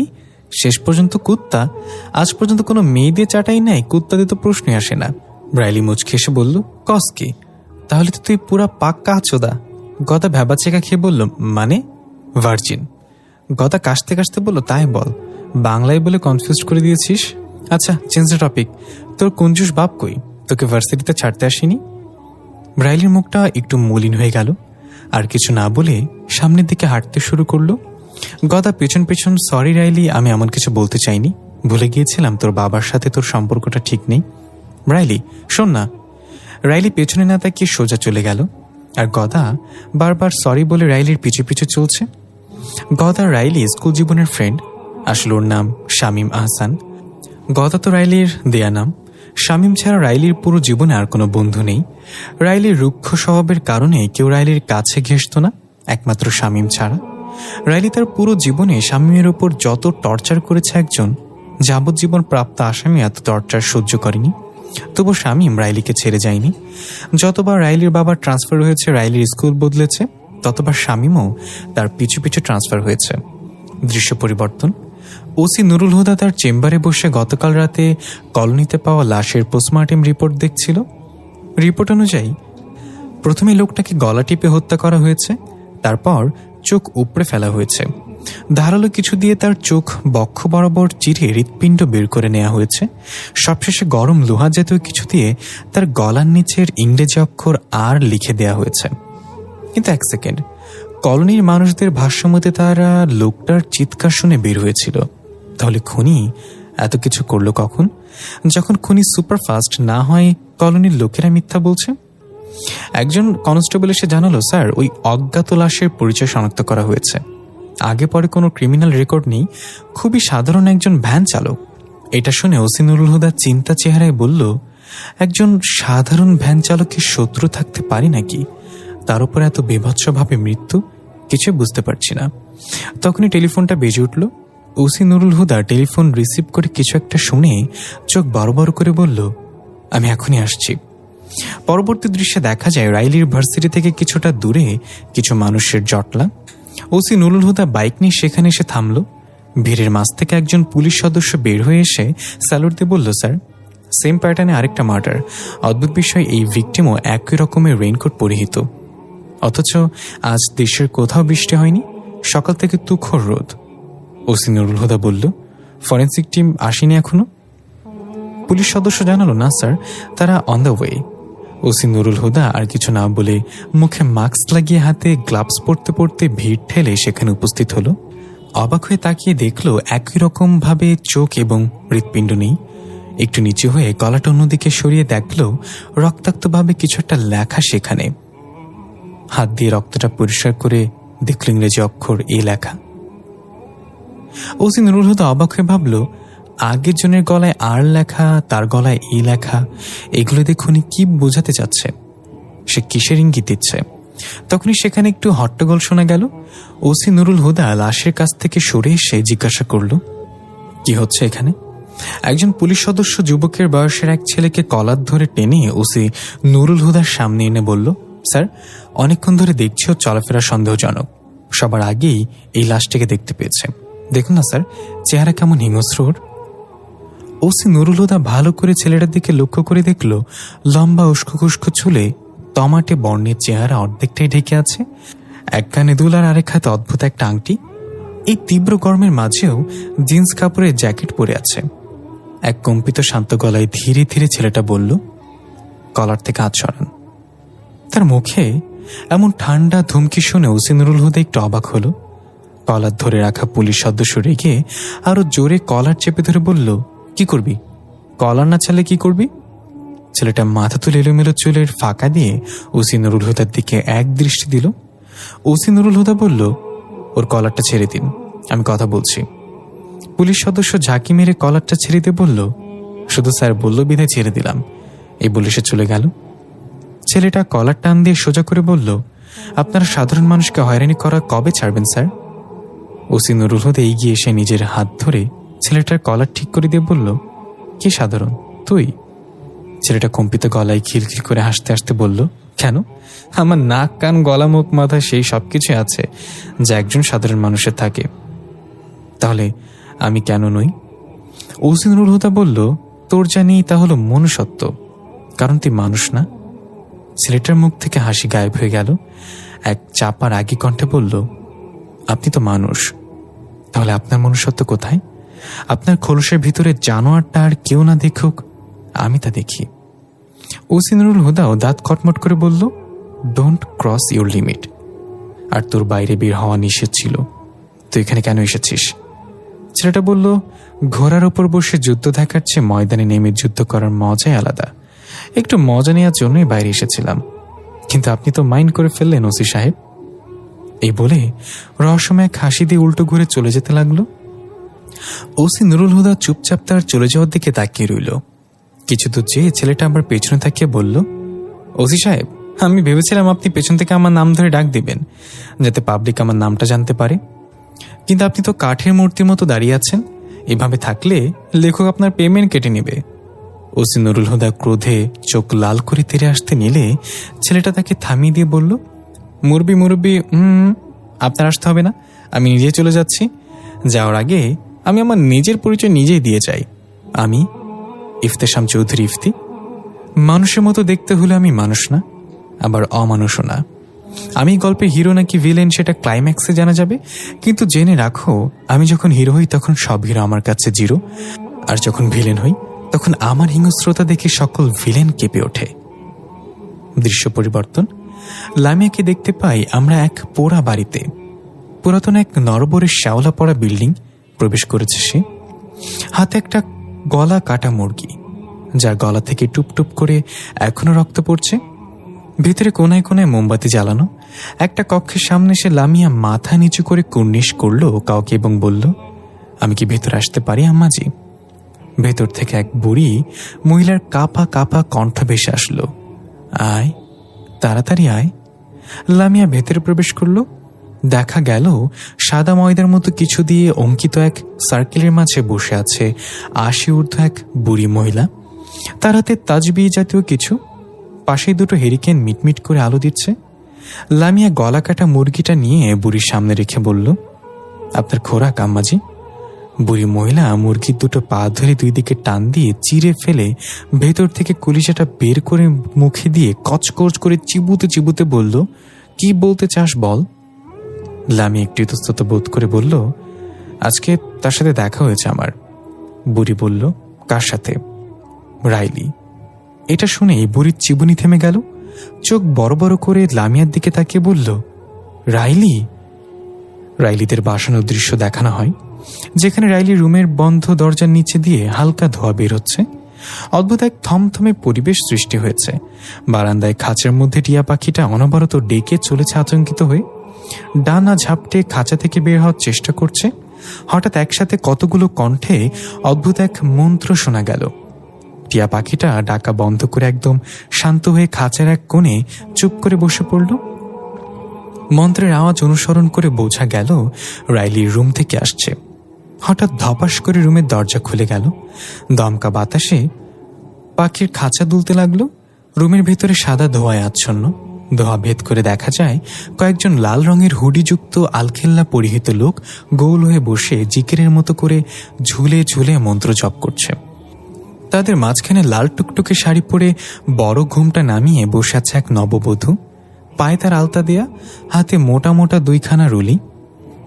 Speaker 2: শেষ পর্যন্ত কুত্তা? আজ পর্যন্ত কোনো মেয়ে দিয়ে চাটাই নাই, কুত্তা দিয়ে তো প্রশ্নই আসে না। রাইলি মুচকি এসে বলল, কস কি? তাহলে তো তুই পুরা পাক্কা চোদা। গদা ভ্যাবা চেকা খেয়ে বলল, মানে? ভার্জিন। গদা কাশতে কাশতে বলল, তাই বল, বাংলায় বলে কনফিউজ করে দিয়েছিস। আচ্ছা চেঞ্জ দ্য টপিক, তোর কঞ্জুস বাপ কই? তোকে ভার্সিটিতে ছাড়তে আসিনি? রাইলির মুখটা একটু মলিন হয়ে গেল, আর কিছু না বলে সামনের দিকে হাঁটতে শুরু করলো। গদা পেছন পেছন, সরি রাইলি, আমি এমন কিছু বলতে চাইনি, ভুলে গিয়েছিলাম তোর বাবার সাথে তোর সম্পর্কটা ঠিক নেই। রাইলি শোন না। রাইলি পেছনে না তাকিয়ে সোজা চলে গেল, আর গদা বারবার সরি বলে রাইলির পিছু পিছু চলছে। গদা রাইলি স্কুল জীবনের ফ্রেন্ড, আসলে ওর নাম শামীম আহসান। গদা তো রাইলির দেয়া নাম। শামীম ছাড়া রাইলির পুরো জীবনে আর কোনো বন্ধু নেই। রাইলির রুক্ষ স্বভাবের কারণে কেউ রাইলির কাছে ঘেঁষত না, একমাত্র শামীম ছাড়া। রাইলি তার পুরো জীবনে শামীমের ওপর যত টর্চার করেছে একজন যাবজ্জীবন প্রাপ্ত আসামি এত টর্চার সহ্য করেনি। তবু শামীম রাইলিকে ছেড়ে যায়নি। যতবার রাইলির বাবার ট্রান্সফার হয়েছে, রাইলির স্কুল বদলেছে, ততবার শামীমও তার পিছু পিছু ট্রান্সফার হয়েছে। দৃশ্য পরিবর্তন। ওসি নুরুল হুদা তার চেম্বারে বসে গতকাল রাতে কলোনিতে পাওয়া লাশের পোস্টমর্টেম রিপোর্ট দেখছিল। রিপোর্ট অনুযায়ী প্রথমে লোকটাকে গলা টিপে হত্যা করা হয়েছে, তারপর চোখ উপড়ে ফেলা হয়েছে। ধারালো কিছু দিয়ে তার চোখ বক্ষ বরাবর চিরে হৃৎপিণ্ড বের করে নেওয়া হয়েছে। সবশেষে গরম লোহা জাতীয় কিছু দিয়ে তার গলার নিচের ইংরেজি অক্ষর আর লিখে দেয়া হয়েছে। কিন্তু এক সেকেন্ড, কলোনির মানুষদের ভাষ্যমতে তারা লোকটার চিৎকার শুনে বের হয়েছিল। তাহলে খুনি এত কিছু করলো কখন? যখন খুনি সুপারফাস্ট না হয় কলোনির লোকেরা মিথ্যা বলছে। একজন কনস্টেবল এসে জানালো, স্যার ওই অজ্ঞাত লাশের পরিচয় শনাক্ত করা হয়েছে, আগে পরে কোনো ক্রিমিনাল রেকর্ড নেই, খুবই সাধারণ একজন ভ্যান চালক। এটা শুনে ওসি নুরুল হুদা চিন্তা চেহারায় বলল, একজন সাধারণ ভ্যান চালকের শত্রু থাকতে পারে নাকি? তার উপর এত বিভৎসভাবে মৃত্যু, কিছু বুঝতে পারছি না। তখনই টেলিফোনটা বেজে উঠল। ওসি নুরুল হুদা টেলিফোন রিসিভ করে কিছু একটা শুনে চোখ বড় বড় করে বলল, আমি এখনই আসছি। পরবর্তী দৃশ্যে দেখা যায় রাইলির ভার্সিটি থেকে কিছুটা দূরে কিছু মানুষের জটলা। ওসি নুরুল হুদা বাইক নিয়ে সেখানে এসে থামল। ভিড়ের মাঝ থেকে একজন পুলিশ সদস্য বের হয়ে এসে স্যালুট দিয়ে বলল, স্যার সেম প্যাটার্নে আরেকটা মার্ডার। অদ্ভুত বিষয়, এই ভিকটিমও একই রকমের রেইনকোট পরিহিত, অথচ আজ দেশের কোথাও বৃষ্টি হয়নি, সকাল থেকে তুখর রোদ। ওসি নুরুল হুদা বলল, ফরেন্সিক টিম আসেনি এখনো? পুলিশ সদস্য জানালো, না স্যার, তারা on the way. OC Nurul Huda আর কিছু না বলে মুখে মাস্ক লাগিয়ে হাতে গ্লাভস পরতে পরতে ভিড় ঠেলে সেখানে উপস্থিত হলো। অবাক হয়ে তাকিয়ে দেখলো একই রকম ভাবে চোখ এবং হৃৎপিণ্ড নেই। একটু নিচু হয়ে গলাটা অন্যদিকে সরিয়ে দেখলো রক্তাক্তভাবে কিছু একটা লেখা সেখানে। হাত দিয়ে রক্তটা পরিষ্কার করে দেখল ইংরেজি অক্ষর এ লেখা। ওসি নুরুল হুদা অবাক হয়ে ভাবলো, আগের জনের গলায় আর লেখা, তার গলায় এ লেখা, এগুলো দেখুন কি বোঝাতে চাচ্ছে। সে কিসের ইঙ্গিত দিচ্ছে। তখনই সেখানে একটু হট্টগোল শোনা গেল। ওসি নুরুল হুদা লাশের কাছ থেকে সরে এসে জিজ্ঞাসা করল, কি হচ্ছে এখানে? একজন পুলিশ সদস্য যুবকের বয়সের এক ছেলেকে কলার ধরে টেনে ওসি নুরুল হুদার সামনে এনে বলল, স্যার, অনেকক্ষণ ধরে দেখছি ও চলাফেরা সন্দেহজনক। সবার আগেই এই লাশটিকে দেখতে পেয়েছে। দেখুন না স্যার, চেহারা কেমন হিংস্র ওর। ওসি নুরুল হুদা ভালো করে ছেলেটার দিকে লক্ষ্য করে দেখল, লম্বা উস্কো খুস্কো চুলে টমাটে বর্ণের চেহারা অর্ধেকটাই ঢেকে আছে। এক কানে দুল আর আরেক হাতে অদ্ভুত একটা আংটি। এই তীব্র গরমের মাঝেও জিন্স কাপড়ের জ্যাকেট পরে আছে। এক কম্পিত শান্ত গলায় ধীরে ধীরে ছেলেটা বলল, কলার থেকে হাত সরান। তার মুখে এমন ঠান্ডা ধমকি শুনে ওসি নুরুল হুদা একটু অবাক হলো। কলার ধরে রাখা পুলিশ সদস্য রেগে আরো জোরে কলার চেপে ধরে বলল, কি করবি? কলার না ছাড়লে কি করবি? ছেলেটা মাথা তুলে এলোমেলো চুলের ফাঁকা দিয়ে ওসি নুরুল হুদার দিকে এক দৃষ্টি দিল। ওসি নুরুল হুদা বলল, ওর কলারটা ছেড়ে দিন, আমি কথা বলছি। পুলিশ সদস্য ঝাঁকি মেরে কলারটা ছেড়ে দিয়ে বলল, শুধু স্যার বলল বিধায় ছেড়ে দিলাম, এই বলে সে চলে গেল। ছেলেটা কলার টান দিয়ে সোজা করে বলল, আপনারা সাধারণ মানুষকে হয়রানি করা কবে ছাড়বেন স্যার? ওসি নুরুল হুদা এগিয়ে এসে নিজের হাত ধরে ছেলেটার কলার ঠিক করে দিয়ে বলল, কি সাধারণ তুই? ছেলেটা কম্পিত গলায় খিলখিল করে হাসতে হাসতে বলল, কেন? আমার নাক কান গলা মুখ মাথা সেই সবকিছু আছে যা একজন সাধারণ মানুষের থাকে। তাহলে আমি কেন নই? ওসি নুরুল হুদা বলল, তোর যা নেই তা হলো মনুষ্যত্ব, কারণ তুই মানুষ না। ছেলেটার মুখ থেকে হাসি গায়েব হয়ে গেল। এক চাপা রাগী কণ্ঠে বলল, আপনি তো মানুষ, তাহলে আপনার মনুষ্যত্ব কোথায়? আপনার খোলসের ভিতরে জানোয়ারটা আর কেউ না দেখুক, আমি তা দেখি। ওসি নুরুল হুদাও দাঁত খটমট করে বলল, ডোন্ট ক্রস ইউর লিমিট। আর তোর বাইরে বের হওয়া নিষেধ ছিল, তুই এখানে কেন এসেছিস? ছেলেটা বলল, ঘোড়ার ওপর বসে যুদ্ধ দেখার চেয়ে ময়দানে নেমে যুদ্ধ করার মজাই আলাদা। একটু মজা নেওয়ার জন্যই বাইরে এসেছিলাম, কিন্তু আপনি তো মাইন্ড করে ফেললেন ওসি সাহেব। এই বলে রহস্যময় হাসি দিয়ে উল্টো ঘুরে চলে যেতে লাগলো। ওসি নুরুল হুদা চুপচাপ তার চলে যাওয়ার দিকে তাকিয়ে রইল। কিছু দূর যেয়ে ছেলেটা আবার পেছনে তাকিয়ে বলল, ওসি সাহেব, আমি ভেবেছিলাম আপনি পেছন থেকে আমার নাম ধরে ডাক দিবেন, যাতে পাবলিক আমার নামটা জানতে পারে, কিন্তু আপনি তো কাঠের মূর্তির মতো দাঁড়িয়ে আছেন। এভাবে থাকলে লেখক আপনার পেমেন্ট কেটে নেবে। ওসি নুরুল হুদা ক্রোধে চোখ লাল করে তেরে আসতে নিলে ছেলেটা তাকে থামিয়ে দিয়ে বলল, মুরব্বি, আপনার আসতে হবে না, আমি নিজে চলে যাচ্ছি। যাওয়ার আগে আমি আমার নিজের পরিচয় নিজেই দিয়ে যাই। আমি ইফতেশাম চৌধুরী ইফতি। মানুষের মতো দেখতে হলে আমি মানুষ না, আবার অমানুষও না। আমি গল্পে হিরো নাকি ভিলেন সেটা ক্লাইম্যাক্সে জানা যাবে, কিন্তু জেনে রাখো, আমি যখন হিরো হই তখন সব হিরো আমার কাছে জিরো, আর যখন ভিলেন হই তখন আমার হিংস্রতা দেখে সকল ভিলেন কেঁপে ওঠে। দৃশ্য পরিবর্তন। লামিয়াকে দেখতে পাই আমরা এক পোড়া বাড়িতে। পুরাতন এক নরবরের শ্যাওলা পড়া বিল্ডিং প্রবেশ করেছে সে। হাতে একটা গলা কাটা মুরগি, যার গলা থেকে টুপটুপ করে এখনো রক্ত পড়ছে। ভিতরে কোনায় কোনায় মোমবাতি জ্বালানো। একটা কক্ষের সামনে সে লামিয়া মাথা নিচু করে কুর্নিশ করলো কাউকে এবং বলল, আমি কি ভেতরে আসতে পারি আম্মাজি? ভেতর থেকে এক বুড়ি মহিলার কাপা কাপা কণ্ঠ ভেসে আসলো, আয়, তাড়াতাড়ি আয়। লামিয়া ভেতরে প্রবেশ করলো। দেখা গেল সাদা ময়দার মতো কিছু দিয়ে অঙ্কিত এক সার্কেলের মাঝে বসে আছে ৮০ ঊর্ধ্ব এক বুড়ি মহিলা। তার হাতে তাজবি জাতীয় কিছু। পাশে দুটো হেরিকেন মিটমিট করে আলো দিচ্ছে। লামিয়া গলা কাটা মুরগিটা নিয়ে বুড়ির সামনে রেখে বলল, আপনার খোরাক আম্মাজি। বুড়ি মহিলা মুরগির দুটো পা ধরে দুই দিকে টান দিয়ে চিরে ফেলে ভেতর থেকে কলিজাটা বের করে মুখে দিয়ে কচকচ করে চিবুতে চিবুতে বলল, কি বলতে চাস বল? লামি একটু ইতস্তত বোধ করে বলল, আজকে তার সাথে দেখা হয়েছে আমার। বুড়ি বলল, কার সাথে? রাইলি। এটা শুনেই বুড়ির চিবুনি থেমে গেল। চোখ বড় বড় করে লামিয়ার দিকে তাকিয়ে বলল, রাইলি? রাইলিদের বাসানোর দৃশ্য দেখানো হয়, যেখানে রাইলি রুমের বন্ধ দরজার নিচে দিয়ে হালকা ধোয়া বের হচ্ছে। অদ্ভুত এক থমথমে পরিবেশ সৃষ্টি হয়েছে। বারান্দায় খাঁচার মধ্যে টিয়া পাখিটা অনবরত ডেকে চলেছে আতঙ্কিত হয়ে। ডানা ঝাপটে খাঁচা থেকে বের হওয়ার চেষ্টা করছে। হঠাৎ একসাথে কতগুলো কণ্ঠে অদ্ভুত এক মন্ত্র শোনা গেল। টিয়া পাখিটা ডাকা বন্ধ করে একদম শান্ত হয়ে খাঁচার এক কোণে চুপ করে বসে পড়ল। মন্ত্রের আওয়াজ অনুসরণ করে বোঝা গেল রাইলির রুম থেকে আসছে। হঠাৎ ধপাস করে রুমের দরজা খুলে গেল। দমকা বাতাসে পাখির খাঁচা দুলতে লাগলো। রুমের ভেতরে সাদা ধোঁয়ায় আচ্ছন্ন। ধোঁয়া ভেদ করে দেখা যায় কয়েকজন লাল রঙের হুডিযুক্ত আলখেল্লা পরিহিত লোক গোল হয়ে বসে জিকিরের মতো করে ঝুলে ঝুলে মন্ত্র জপ করছে। তাদের মাঝখানে লাল টুকটুকে শাড়ি পরে বড় ঘুমটা নামিয়ে বসে আছে এক নববধূ। পায়ে তার আলতা দেয়া, হাতে মোটা মোটা দুইখানা রুলি।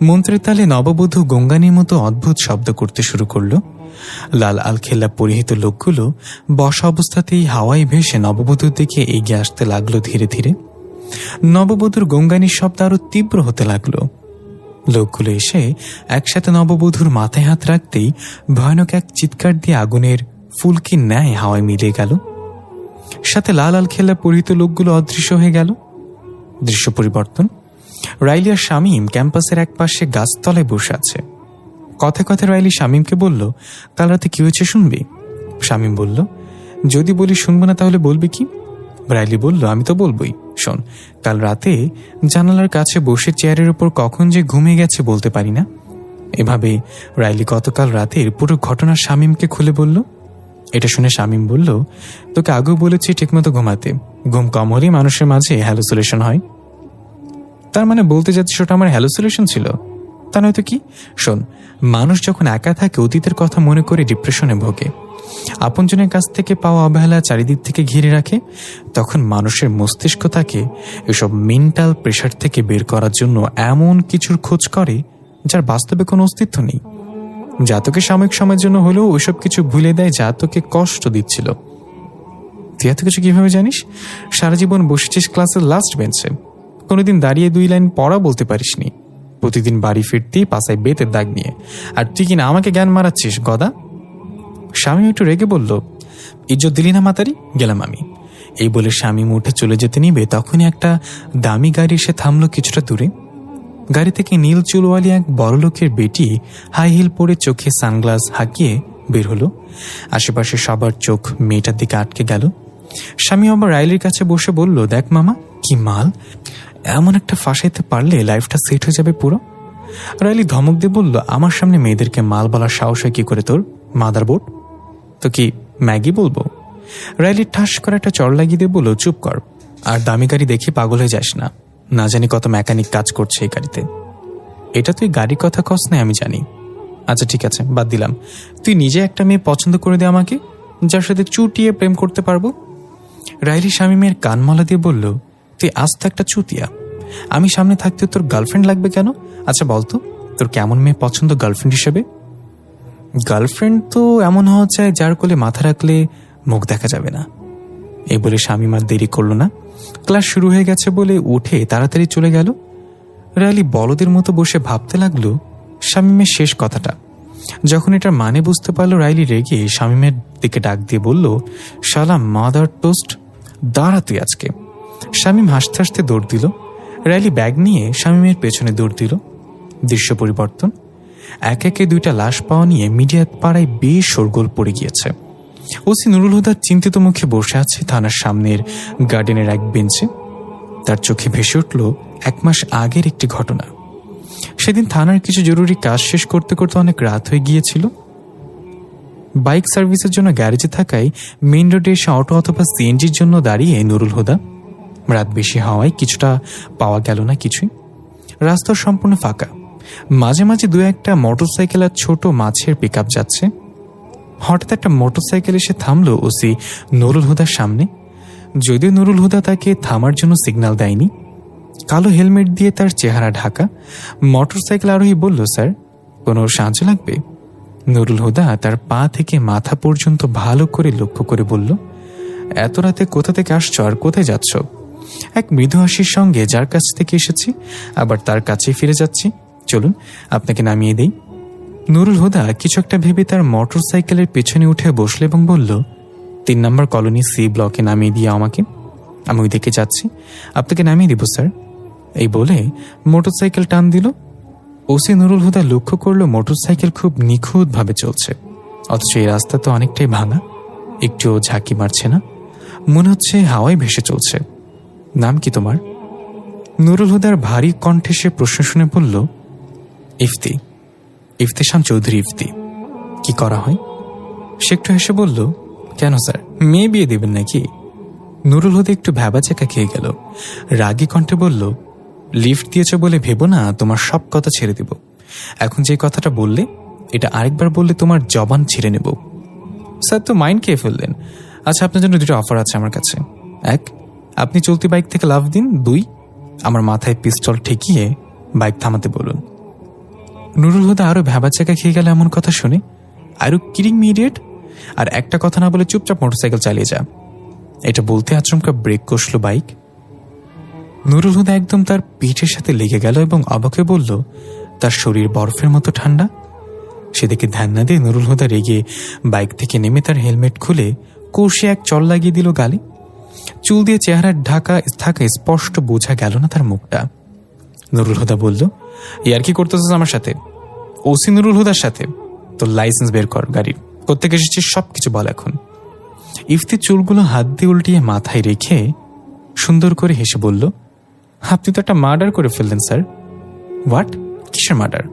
Speaker 2: মন্ত্রের তালে নববধূ গঙ্গানির মতো অদ্ভুত শব্দ করতে শুরু করল। লাল আলখেল্লা পরিহিত লোকগুলো বসা অবস্থাতেই হাওয়ায় ভেসে নববধূর দিকে এগিয়ে আসতে লাগলো ধীরে ধীরে। নববধূর গঙ্গানির শব্দ আরো তীব্র হতে লাগলো। লোকগুলো এসে একসাথে নববধূর মাথায় হাত রাখতেই ভয়ানক এক চিৎকার দিয়ে আগুনের ফুলকির ন্যায় হাওয়ায় মিলে গেল। সাথে লাল আলখেল্লা পরিহিত লোকগুলো অদৃশ্য হয়ে গেল। দৃশ্য পরিবর্তন। রাইলি আর শামীম ক্যাম্পাসের এক পাশে গাছতলায় বসে আছে। কথায় কথায় রাইলি শামীমকে বলল, কাল রাতে কি হয়েছে শুনবি? শামীম বলল, যদি বলি শুনবো না তাহলে বলবি কি? রাইলি বলল, আমি তো বলবই। শোন, কাল রাতে জানালার কাছে বসে চেয়ারের উপর কখন যে ঘুমিয়ে গেছে বলতে পারি না। এভাবে রাইলি গতকাল রাতের পুরো ঘটনা শামীমকে খুলে বলল। এটা শুনে শামীম বলল, তোকে আগেও বলেছি ঠিকমতো ঘুমাতে। ঘুম কম হলেই মানুষের মাঝে হ্যালুসিনেশন হয়। তার মানে বলতে যাচ্ছিস ওটা আমার হ্যালুসিনেশন ছিল? তা নয়তো কি? শোন, মানুষ যখন একা থাকে অতীতের কথা মনে করে ডিপ্রেশনে ভোগে, আপনজনের কাছ থেকে পাওয়া অবহেলা চারিদিক থেকে ঘিরে রাখে, তখন মানুষের মস্তিষ্ক তাকে এসব মেন্টাল প্রেশার থেকে বের করার জন্য এমন কিছুর খোঁজ করে যার বাস্তবে কোনো অস্তিত্ব নেই, যা তোকে সাময়িক সময়ের জন্য হলেও ওইসব কিছু ভুলে দেয় যা তোকে কষ্ট দিচ্ছিল। তুই এত কিছু কিভাবে জানিস? সারা জীবন বসেছিস ক্লাসের লাস্ট বেঞ্চে, কোনোদিন দাঁড়িয়ে 2 লাইন পড়া বলতে পারিসনি, প্রতিদিন বাড়ি ফিরতেই পাশায় বেতের দাগ নিয়ে, আর তুই কিনা আমাকে জ্ঞান মারাচ্ছিস গদা। শামীম একটু রেগে বলল, ইজ্জত দিলি না মাতারি, গেলাম আমি। এই বলে শামীম উঠে চলে যেতে নিবে তখনই একটা দামি গাড়ি এসে থামলো কিছুটা দূরে। গাড়ি থেকে নীল চুলওয়ালি এক বড়লোকের বেটি হাই হিল পরে চোখে সানগ্লাস হাঁকিয়ে বের হলো। আশেপাশে সবার চোখ মেয়েটার দিকে আটকে গেল। শামীম আবার রাইলির কাছে বসে বলল, দেখ মামা, কি মাল! এমন একটা ফাঁসাইতে পারলে লাইফটা সেট হয়ে যাবে পুরো। রাইলি ধমক দিয়ে বলল, আমার সামনে মেয়েদেরকে মাল বলার সাহস হয় কি করে তোর, মাদারবোর্ড? তো কি ম্যাগি বলবো? রাইলি ঠাস করে একটা চড় লাগিয়ে দিয়ে বলল, চুপ কর, আর দামি গাড়ি দেখি পাগল হয়ে যাস না, না জানি কত মেকানিক কাজ করছে এই গাড়িতে। এটা তুই গাড়ির কথা কস না আমি জানি। আচ্ছা ঠিক আছে, বাদ দিলাম। তুই নিজে একটা মেয়ে পছন্দ করে দে আমাকে, যার সাথে চুটিয়ে প্রেম করতে পারবো। রাইলি শামীমের কানমালা দিয়ে বলল, তুই আজ তো একটা চুতিয়া, আমি সামনে থাকতে তোর গার্লফ্রেন্ড লাগবে কেন? আচ্ছা বলতো, তোর কেমন মেয়ে পছন্দ গার্লফ্রেন্ড হিসেবে? গার্লফ্রেন্ড তো এমন হওয়া চায় যার কোলে মাথা রাখলে মুখ দেখা যাবে না। এই বলে শামীম আর দেরি করল না। ক্লাস শুরু হয়ে গেছে বলে উঠে তাড়াতাড়ি চলে গেল। রাইলি বলদের মতো বসে ভাবতে লাগলো শামীমের শেষ কথাটা। যখন এটার মানে বুঝতে পারলো, রাইলি রেগে শামীমের দিকে ডাক দিয়ে বলল, শালা মাদার টোস্ট, দাঁড়া তুই আজকে। শামীম হাসতে হাসতে দৌড় দিল। রাইলি ব্যাগ নিয়ে শামীমের পেছনে দৌড় দিল। দৃশ্য পরিবর্তন। এক একে 2টা লাশ পাওয়া নিয়ে মিডিয়া পাড়ায় বেশ শোরগোল পড়ে গিয়েছে। ওসি নুরুল হুদা চিন্তিত মুখে বসে আছে থানার সামনের গার্ডেনের এক বেঞ্চে। তার চোখে ভেসে উঠল 1 মাস আগের একটি ঘটনা। সেদিন থানার কিছু জরুরি কাজ শেষ করতে করতে অনেক রাত হয়ে গিয়েছিল। বাইক সার্ভিসের জন্য গ্যারেজে থাকায় মেইন রোডে এসে অটো অথবা সিএনজির জন্য দাঁড়িয়ে নুরুল হুদা। রাত বেশি হওয়ায় কিছুটা পাওয়া গেল না কিছুই। রাস্তা সম্পূর্ণ ফাঁকা। মাঝে মাঝে 2-1টা মোটরসাইকেল আর ছোট মাছের পিকআপ যাচ্ছে। হঠাৎ একটা মোটরসাইকেল এসে থামলো ওসি নুরুল হুদার সামনে। যদিও নুরুল হুদা তাকে থামার জন্য সিগন্যাল দেয়নি। কালো হেলমেট দিয়ে তার চেহারা ঢাকা মোটরসাইকেল আরোহী বলল, স্যার, কোনো সাহায্য লাগবে? নুরুল হুদা তার পা থেকে মাথা পর্যন্ত ভালো করে লক্ষ্য করে বলল, এত রাতে কোথা থেকে আসছো আর কোথায় যাচ্ছ? এক মৃদু হাসির সঙ্গে, যার কাছ থেকে এসেছি আবার তার কাছেই ফিরে যাচ্ছি, চলুন আপনাকে নামিয়ে দেই। নুরুল হুদা কিছু একটা ভেবে তার মোটরসাইকেলের পেছনে উঠে বসল এবং বলল, 3 নম্বর কলোনি সি ব্লকে নামিয়ে দিয়ে আমাকে, আমি ওই দিকে যাচ্ছি, আপনাকে নামিয়ে দিব স্যার। এই বলে মোটরসাইকেল টান দিল। ওসি নুরুল হুদা লক্ষ্য করল মোটরসাইকেল খুব নিখুঁতভাবে চলছে, অথচ এই রাস্তা তো অনেকটাই ভাঙা। একটুও ঝাঁকি মারছে না, মনে হচ্ছে হাওয়ায় ভেসে চলছে। নাম কি তোমার? নুরুল হুদার ভারী কণ্ঠে সে প্রশ্ন শুনে বলল, ইফতি। ইফতেশাম চৌধুরী ইফতি। কি করা হয়? সে একটু হেসে বলল, কেন স্যার, মেয়ে বিয়ে দেবেন নাকি? নুরুল হুদা একটু ভ্যাবাচাকা খেয়ে গেল। রাগী কণ্ঠে বলল, লিফট দিয়েছ বলে ভেবো না তোমার সব কথা ছেড়ে দেব। এখন যে কথাটা বললে এটা আরেকবার বললে তোমার জবান ছিঁড়ে নেব। স্যার তো মাইন্ড খেয়ে ফেললেন। আচ্ছা, আপনার জন্য দুটো অফার আছে আমার কাছে। 1, আপনি চলতি বাইক থেকে লাফ দিন। 2, আমার মাথায় পিস্তল ঠেকিয়ে বাইক থামাতে বলুন। নুরুল হুদা আরো ভ্যাবাচাকা খেয়ে গেল এমন কথা শুনে। আর কিরিং মিডিয়েট, আর একটা কথা না বলে চুপচাপ মোটরসাইকেল চালিয়ে যা। এটা বলতে আচমকা ব্রেক কষল বাইক। নুরুল হুদা একদম তার পিঠের সাথে লেগে গেল এবং অবাক হয়ে বলল, তার শরীর বরফের মতো ঠান্ডা। সেদিকে ধ্যান না দিয়ে নুরুল হুদা রেগে বাইক থেকে নেমে তার হেলমেট খুলে কষে এক চল লাগিয়ে দিল গালে। চুল দিয়ে চেহারার ঢাকা থাকা স্পষ্ট বোঝা গেল না তার মুখটা। নুরুল হুদা বলল, ইয়ার কি করতেছিস আমার সাথে? ওসি নুরুল হুদার সাথে? তোর লাইসেন্স বের কর গাড়ির, কোত্থেকে এসেছিস সবকিছু বল এখন। ইফতি চুলগুলো হাত দিয়ে উল্টিয়ে মাথায় রেখে সুন্দর করে হেসে বলল, আপনি তো একটা মার্ডার করে ফেললেন স্যার। হোয়াট? কিসের মার্ডার?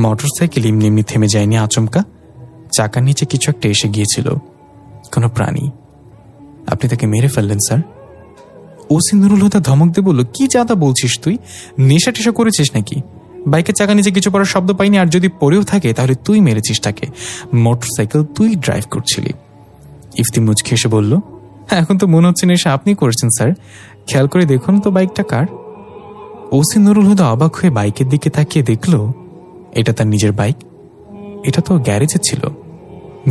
Speaker 2: মোটরসাইকেল এমনি থেমে যায়নি, আচমকা চাকার নিচে কিছু একটা এসে গিয়েছিল, কোনো প্রাণী। আপনি তাকে মেরে ফেললেন স্যার। ওসি নুরুল হুদা ধমক দিয়ে বলল, কি জাদা বলছিস তুই? নেশা টেশা করেছিস নাকি? বাইকের চাকা নিচে কিছু পড়ার শব্দ পাইনি, আর যদি পড়েও থাকে তাহলে তুই মেরেছিস তাকে। মোটরসাইকেল তুই ড্রাইভ করছিলি। ইফতি মুচকি এসে বলল, এখন তো মনে হচ্ছে নেশা আপনি করেছেন স্যার, খেয়াল করে দেখুন তো বাইকটা কার। ওসি নুরুল হুদা অবাক হয়ে বাইকের দিকে তাকিয়ে দেখল এটা তার নিজের বাইক। এটা তো গ্যারেজে ছিল,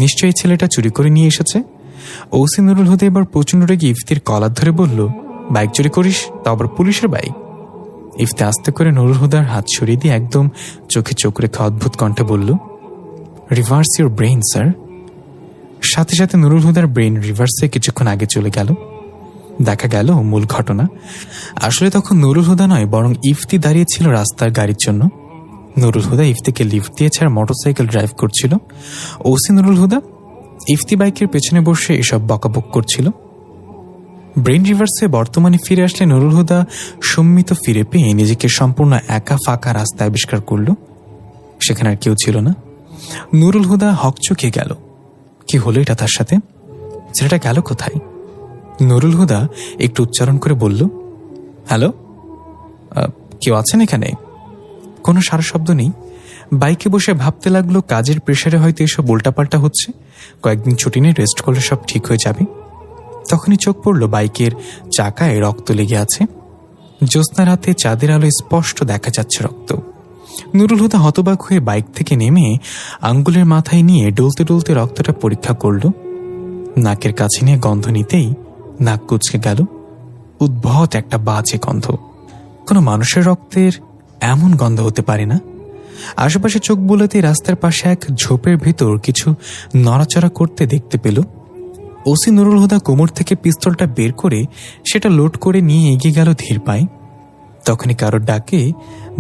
Speaker 2: নিশ্চয়ই ছেলেটা চুরি করে নিয়ে এসেছে। ওসি নুরুল হুদা এবার প্রচন্ড রেগে ইফতির কলার ধরে বলল, বাইক চুরি করিস, তা আবার পুলিশের বাইক? ইফতি আস্তে করে নুরুল হুদার হাত সরিয়ে দিয়ে একদম চোখে চোখ রেখে অদ্ভুত কণ্ঠে বলল, রিভার্স ইউর ব্রেইন স্যার। সাথে সাথে নুরুল হুদার ব্রেইন রিভার্সে কিছুক্ষণ আগে চলে গেল। দেখা গেল মূল ঘটনা আসলে তখন নুরুল হুদা নয়, বরং ইফতি দাঁড়িয়েছিল রাস্তার গাড়ির জন্য। নুরুল হুদা ইফতিকে লিফট দিয়েছে আর মোটরসাইকেল ড্রাইভ করছিল। ওসি নুরুল হুদা ইফতি বাইকের পেছনে বসে এসব বকাবক করছিল। ব্রেইন রিভার্সে বর্তমানে ফিরে আসলে নুরুল হুদা সম্মিত ফিরে পেয়ে নিজেকে সম্পূর্ণ একা ফাঁকা রাস্তা আবিষ্কার করল। সেখানে আর কেউ ছিল না। নুরুল হুদা হকচকে গেল, কি হলো এটা তার সাথে? ছেলেটা গেল কোথায়? নুরুল হুদা একটু উচ্চারণ করে বলল, হ্যালো, কেউ আছেন এখানে? কোনো সারা শব্দ নেই। বাইকে বসে ভাবতে লাগলো কাজের প্রেশারে হয়তো এসব উল্টাপাল্টা হচ্ছে, কয়েকদিন ছুটি নিয়ে রেস্ট করলে সব ঠিক হয়ে যাবে। তখনই চোখ পড়ল বাইকের চাকায় রক্ত লেগে আছে। জ্যোৎস্না রাতে চাঁদের আলো স্পষ্ট দেখা যাচ্ছে রক্ত। নুরুল হুদা হতবাক হয়ে বাইক থেকে নেমে আঙ্গুলের মাথায় নিয়ে ডলতে ডলতে রক্তটা পরীক্ষা করল। নাকের কাছে নিয়ে গন্ধ নিতেই নাক কুচকে গেল। উদ্ভট একটা বাজে গন্ধ। কোনো মানুষের রক্তের এমন গন্ধ হতে পারে না। আশেপাশে চোখ বুলাতে রাস্তার পাশে এক ঝোপের ভেতর কিছু নড়াচড়া করতে দেখতে পেল। ওসি নুরুল হুদা কোমর থেকে পিস্তলটা বের করে সেটা লোড করে নিয়ে এগিয়ে গেল ধীর পায়ে। তখনই কারোর ডাকে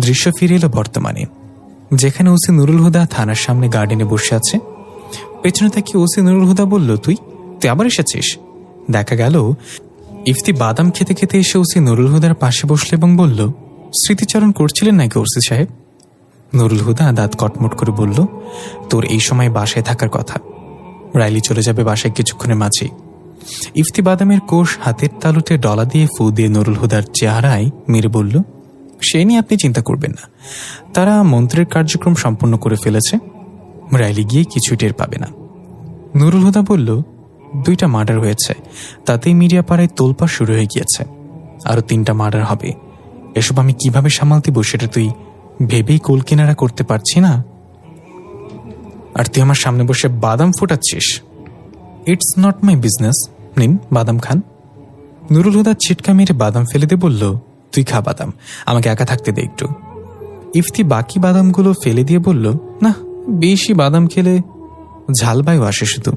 Speaker 2: দৃশ্য ফিরে এলো বর্তমানে, যেখানে ওসি নুরুল হুদা থানার সামনে গার্ডেনে বসে আছে। পেছনে তাকিয়ে ওসি নুরুল হুদা বলল, তুই আবার এসেছিস? দেখা গেল ইফতি বাদাম খেতে খেতে এসে ওসি নুরুল হুদার পাশে বসল এবং বলল, স্মৃতিচারণ করছিলেন নাকি ওসি সাহেব? নুরুল হুদা দাঁত কটমট করে বলল, তোর এই সময় বাসায় থাকার কথা, রাইলি চলে যাবে বাসায় কিছুক্ষণের মাঝে। ইফতি বাদামের কোষ হাতের তালুতে ডলা দিয়ে ফু দিয়ে নুরুল হুদার চেহারায় মেরে বলল, সে নিয়ে আপনি চিন্তা করবেন না, তারা মন্ত্রের কার্যক্রম সম্পন্ন করে ফেলেছে, রাইলি গিয়ে কিছুই টের পাবে না। নুরুল হুদা বলল, 2টা মার্ডার হয়েছে, তাতেই মিডিয়া পাড়ায় তোলপাড় শুরু হয়ে গিয়েছে, আরো 3টা মার্ডার হবে। এসব আমি কিভাবে সামাল দিব সেটা তুই ভেবেই কোল কিনারা করতে পারছি না, আর তুই আমার সামনে বসে বাদাম ফোটাচ্ছিস। ইটস নট মাই বিজনেস, নিন বাদাম খান। নুরুল হুদা ছিটকা মেরে বাদাম ফেলে দিয়ে বলল, তুই খা বাদাম, আমাকে একা থাকতে দে একটু। ইফতি বাকি বাদামগুলো ফেলে দিয়ে বলল, না, বেশি বাদাম খেলে ঝাল বায়ু আসে, শুধু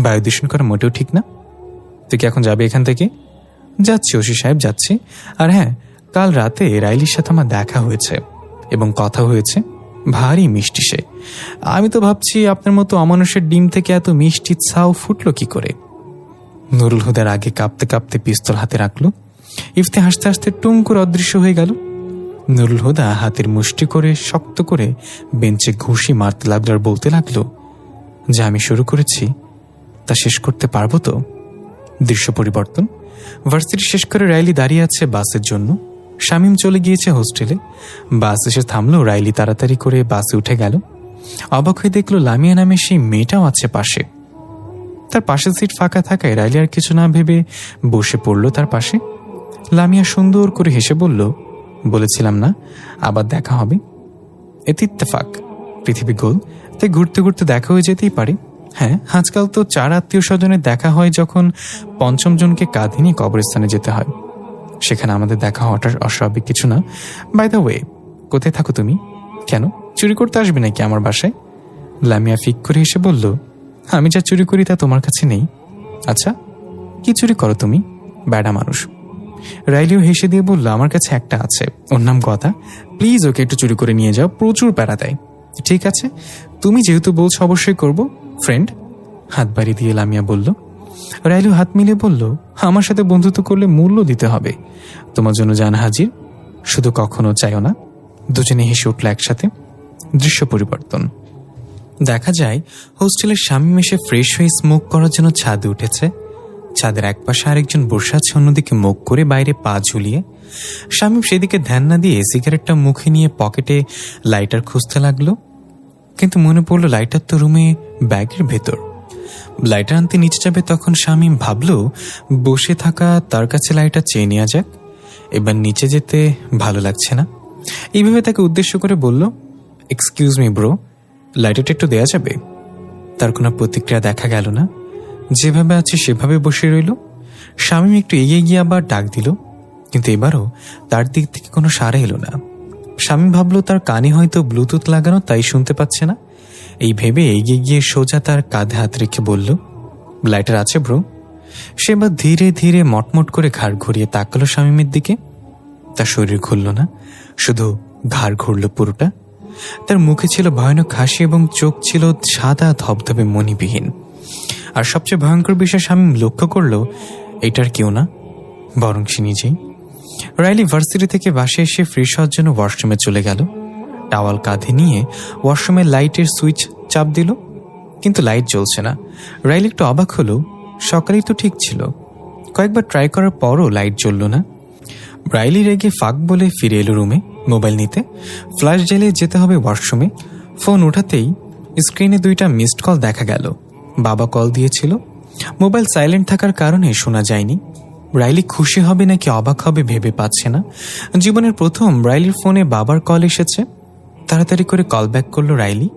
Speaker 2: বায়ু দূষণ করা মোটেও ঠিক না। তুই কি এখন যাবে এখান থেকে? যাচ্ছি ওসি সাহেব, যাচ্ছি। আর হ্যাঁ, কাল রাতে রাইলির সাথে আমার দেখা হয়েছে এবং কথা হয়েছে, ভারী মিষ্টি হেসে। আমি তো ভাবছি আপনার মতো অমানুষের ডিম থেকে এত মিষ্টি ছাও ফুটলো কি করে। নুরুল হুদার আগে কাঁপতে কাঁপতে পিস্তল হাতে রাখলো। ইফতি হাসতে হাসতে টুম করে অদৃশ্য হয়ে গেল। নুরুল হুদা হাতের মুষ্টি করে শক্ত করে বেঞ্চে ঘুষি মারতে লাগলো আর বলতে লাগলো, যা আমি শুরু করেছি তা শেষ করতে পারবো তো? দৃশ্য পরিবর্তন। ভার্সিটি শেষ করে রাইলি দাঁড়িয়ে আছে বাসের জন্য। শামীম চলে গিয়েছে হোস্টেলে। বাস এসে থামলো। রাইলি তাড়াতাড়ি করে বাসে উঠে গেল। অবাক হয়ে দেখলো লামিয়া নামে সেই মেয়েটাও আছে পাশে। তার পাশের সিট ফাঁকা থাকায় রাইলি আর কিছু না ভেবে বসে পড়ল তার পাশে। লামিয়া সুন্দর করে হেসে বলল, বলেছিলাম না আবার দেখা হবে। এতে ইত্তেফাক, পৃথিবী গোল, তাই ঘুরতে ঘুরতে দেখা হয়ে যেতেই পারে। হ্যাঁ, আজকাল তো 4 আত্মীয় স্বজনের দেখা হয় যখন 5ম জনকে কাঁধে নিয়ে কবরস্থানে যেতে হয়। সেখানে আমাদের দেখা হওয়াটা অস্বাভাবিক কিছু না। বাই দ্য ওয়ে, কোথায় থাকো তুমি? কেন, চুরি করতে আসবে নাকি আমার বাসায়? লামিয়া ফিক করে হেসে বলল, আমি যা চুরি করি তা তোমার কাছে নেই। আচ্ছা, কি চুরি করো তুমি? ব্যাডা মানুষ। রাইলিও হেসে দিয়ে বলল, আমার কাছে একটা আছে, ওর নাম গদা। প্লিজ ওকে একটু চুরি করে নিয়ে যাও, প্রচুর প্যারা দেয়। ঠিক আছে, তুমি যেহেতু বলছো অবশ্যই করব, ফ্রেন্ড। হাত বাড়ি দিয়ে লামিয়া বলল। রাইলু হাত মিলিয়ে বলল, আমার সাথে বন্ধুত্ব করলে মূল্য দিতে হবে। তোমার জন্য জান হাজির, শুধু কখনো চাইও না। দুজনে হেসে উঠল একসাথে। দৃশ্য পরিবর্তন। দেখা যায় হোস্টেলের শামীম এসে ফ্রেশ হয়ে স্মোক করার জন্য ছাদে উঠেছে। ছাদের এক পাশে আরেকজন বসে আছে, অন্যদিকে মুখ করে বাইরে পা ঝুলিয়ে। শামীম সেদিকে ধ্যান না দিয়ে সিগারেটটা মুখে নিয়ে পকেটে লাইটার খুঁজতে লাগলো। কিন্তু মনে পড়লো লাইটার তো রুমে ব্যাগের ভেতর। লাইটার আনতে নিচে যাবে তখন শামীম ভাবলো বসে থাকা তার কাছে লাইটার চেয়ে নেওয়া যাক। এবার নিচে যেতে ভালো লাগছে না। এইভাবে তাকে উদ্দেশ্য করে বলল, এক্সকিউজ মি ব্রো, লাইটারটা একটু দেয়া যাবে? তার কোনো প্রতিক্রিয়া দেখা গেল না। যেভাবে আছে সেভাবে বসে রইল। শামীম একটু এগিয়ে গিয়ে আবার ডাক দিল, কিন্তু এবারও তার দিক থেকে কোনো সাড়া এলো না। শামীম ভাবলো তার কানে হয়তো ব্লুটুথ লাগানো, তাই শুনতে পাচ্ছে না। এই ভেবে এগিয়ে গিয়ে সোজা তার কাঁধে হাত রেখে বলল, লাইটার আছে ব্রো? সে এবার ধীরে ধীরে মটমট করে ঘাড় ঘুরিয়ে তাকালো শামীমের দিকে। তার শরীর ঘুরল না, শুধু ঘাড় ঘুরল পুরোটা। তার মুখে ছিল ভয়ানক হাসি এবং চোখ ছিল সাদা ধবধবে মণিবিহীন। আর সবচেয়ে ভয়ঙ্কর বিষয় শামীম লক্ষ্য করল, এটার কেউ না, বরং সে নিজেই। রাইলি ভার্সিটি থেকে বাসে এসে ফ্রেশ হওয়ার জন্য ওয়াশরুমে চলে গেল। টাওয়াল কাঁধে নিয়ে ওয়াশরুমের লাইটের সুইচ চাপ দিল, কিন্তু লাইট জ্বলছে না। রাইলি একটু অবাক হলো, সকালেই তো ঠিক ছিল। কয়েকবার ট্রাই করার পরও লাইট জ্বলল না। রাইলি রেগে ফাঁক বলে ফিরে এলো রুমে মোবাইল নিতে। ফ্ল্যাশ জ্বালিয়ে যেতে হবে ওয়াশরুমে। ফোন উঠাতেই স্ক্রিনে 2টা মিসড কল দেখা গেল। বাবা কল দিয়েছিল। মোবাইল সাইলেন্ট থাকার কারণে শোনা যায়নি। রাইলি খুশি হবে নাকি অবাক হবে ভেবে পাচ্ছে না। জীবনের প্রথম রাইলির ফোনে বাবার কল এসেছে। তাড়াতাড়ি করে কল ব্যাক করলো রাইলি।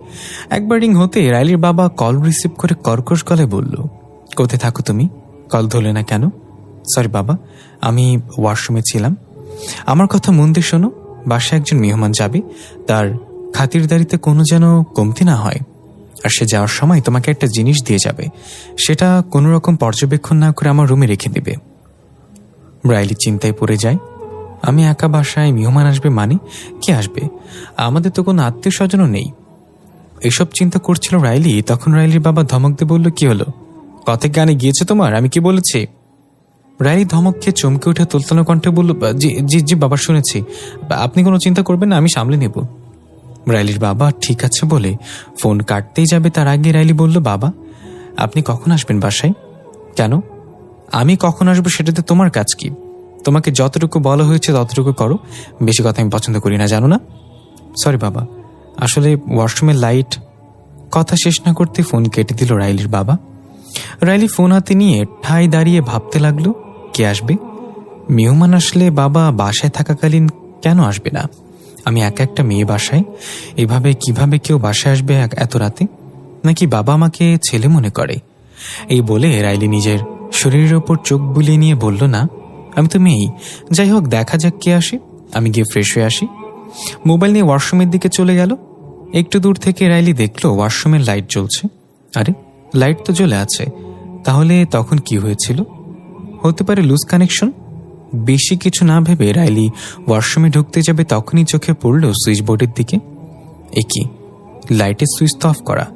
Speaker 2: একবার রিং হতে রাইলির বাবা কল রিসিভ করে কর্কশ গলায় বলল, কোথায় থাকো তুমি? কল ধরলে না কেন? সরি বাবা, আমি ওয়াশরুমে ছিলাম। আমার কথা মন দিয়ে শোনো, বাসায় একজন মেহমান যাবে, তার খাতিরদারিতে কোনো যেন কমতি না হয়। আর সে যাওয়ার সময় তোমাকে একটা জিনিস দিয়ে যাবে, সেটা কোনো রকম পর্যবেক্ষণ না করে আমার রুমে রেখে দেবে। রাইলি চিন্তায় পড়ে যায়। আমি একা বাসায়, মেহমান আসবে মানে? কে আসবে? আমাদের তো কোনো আত্মীয় স্বজনও নেই। এসব চিন্তা করছিল রাইলি, তখন রাইলির বাবা ধমক দিয়ে বলল, কি হলো? কথা গানে গিয়েছে তোমার? আমি কি বলেছি? রাইলি ধমক খেয়ে চমকে উঠে তোলতানো কণ্ঠে বলল, জি জি জি বাবা, শুনেছি। আপনি কোনো চিন্তা করবেন না, আমি সামলে নেব। রাইলির বাবা ঠিক আছে বলে ফোন কাটতেই যাবে, তার আগে রাইলি বলল, বাবা আপনি কখন আসবেন বাসায়? কেন? আমি কখন আসবো সেটাতে তোমার কাজ কি? তোমাকে যতটুকু বলা হয়েছে ততটুকু করো। বেশি কথা আমি পছন্দ করি না, জানো না? সরি বাবা, আসলে ওয়াশরুমের লাইট। কথা শেষ না করতে ফোন কেটে দিল রাইলির বাবা। রাইলি ফোন হাতে নিয়ে ঠায় দাঁড়িয়ে ভাবতে লাগলো, কে আসবে? মেহমান আসলে বাবা বাসায় থাকাকালীন কেন আসবে না? আমি একা একটা মেয়ে বাসায়, এভাবে কিভাবে কেউ বাসায় আসবে এত রাতে? নাকি বাবা আমাকে ছেলে মনে করে? এই বলে রাইলি নিজের শরীরের ওপর চোখ বুলিয়ে নিয়ে বলল, না আমি তো মেয়েই। যাই হোক, দেখা যাক কে আসে, আমি গিয়ে ফ্রেশ হয়ে আসি। মোবাইল নিয়ে ওয়াশরুমের দিকে চলে গেল। একটু দূর থেকে রাইলি দেখলো ওয়াশরুমের লাইট জ্বলছে। আরে লাইট তো জ্বলে আছে, তাহলে তখন কি হয়েছিল? হতে পারে লুজ কানেকশন। বেশি কিছু না ভেবে রাইলি ওয়াশরুমে ঢুকতে যাবে, তখনই চোখে পড়ল সুইচ বোর্ডের দিকে। এ কি, লাইটের সুইচ তো অফ করা,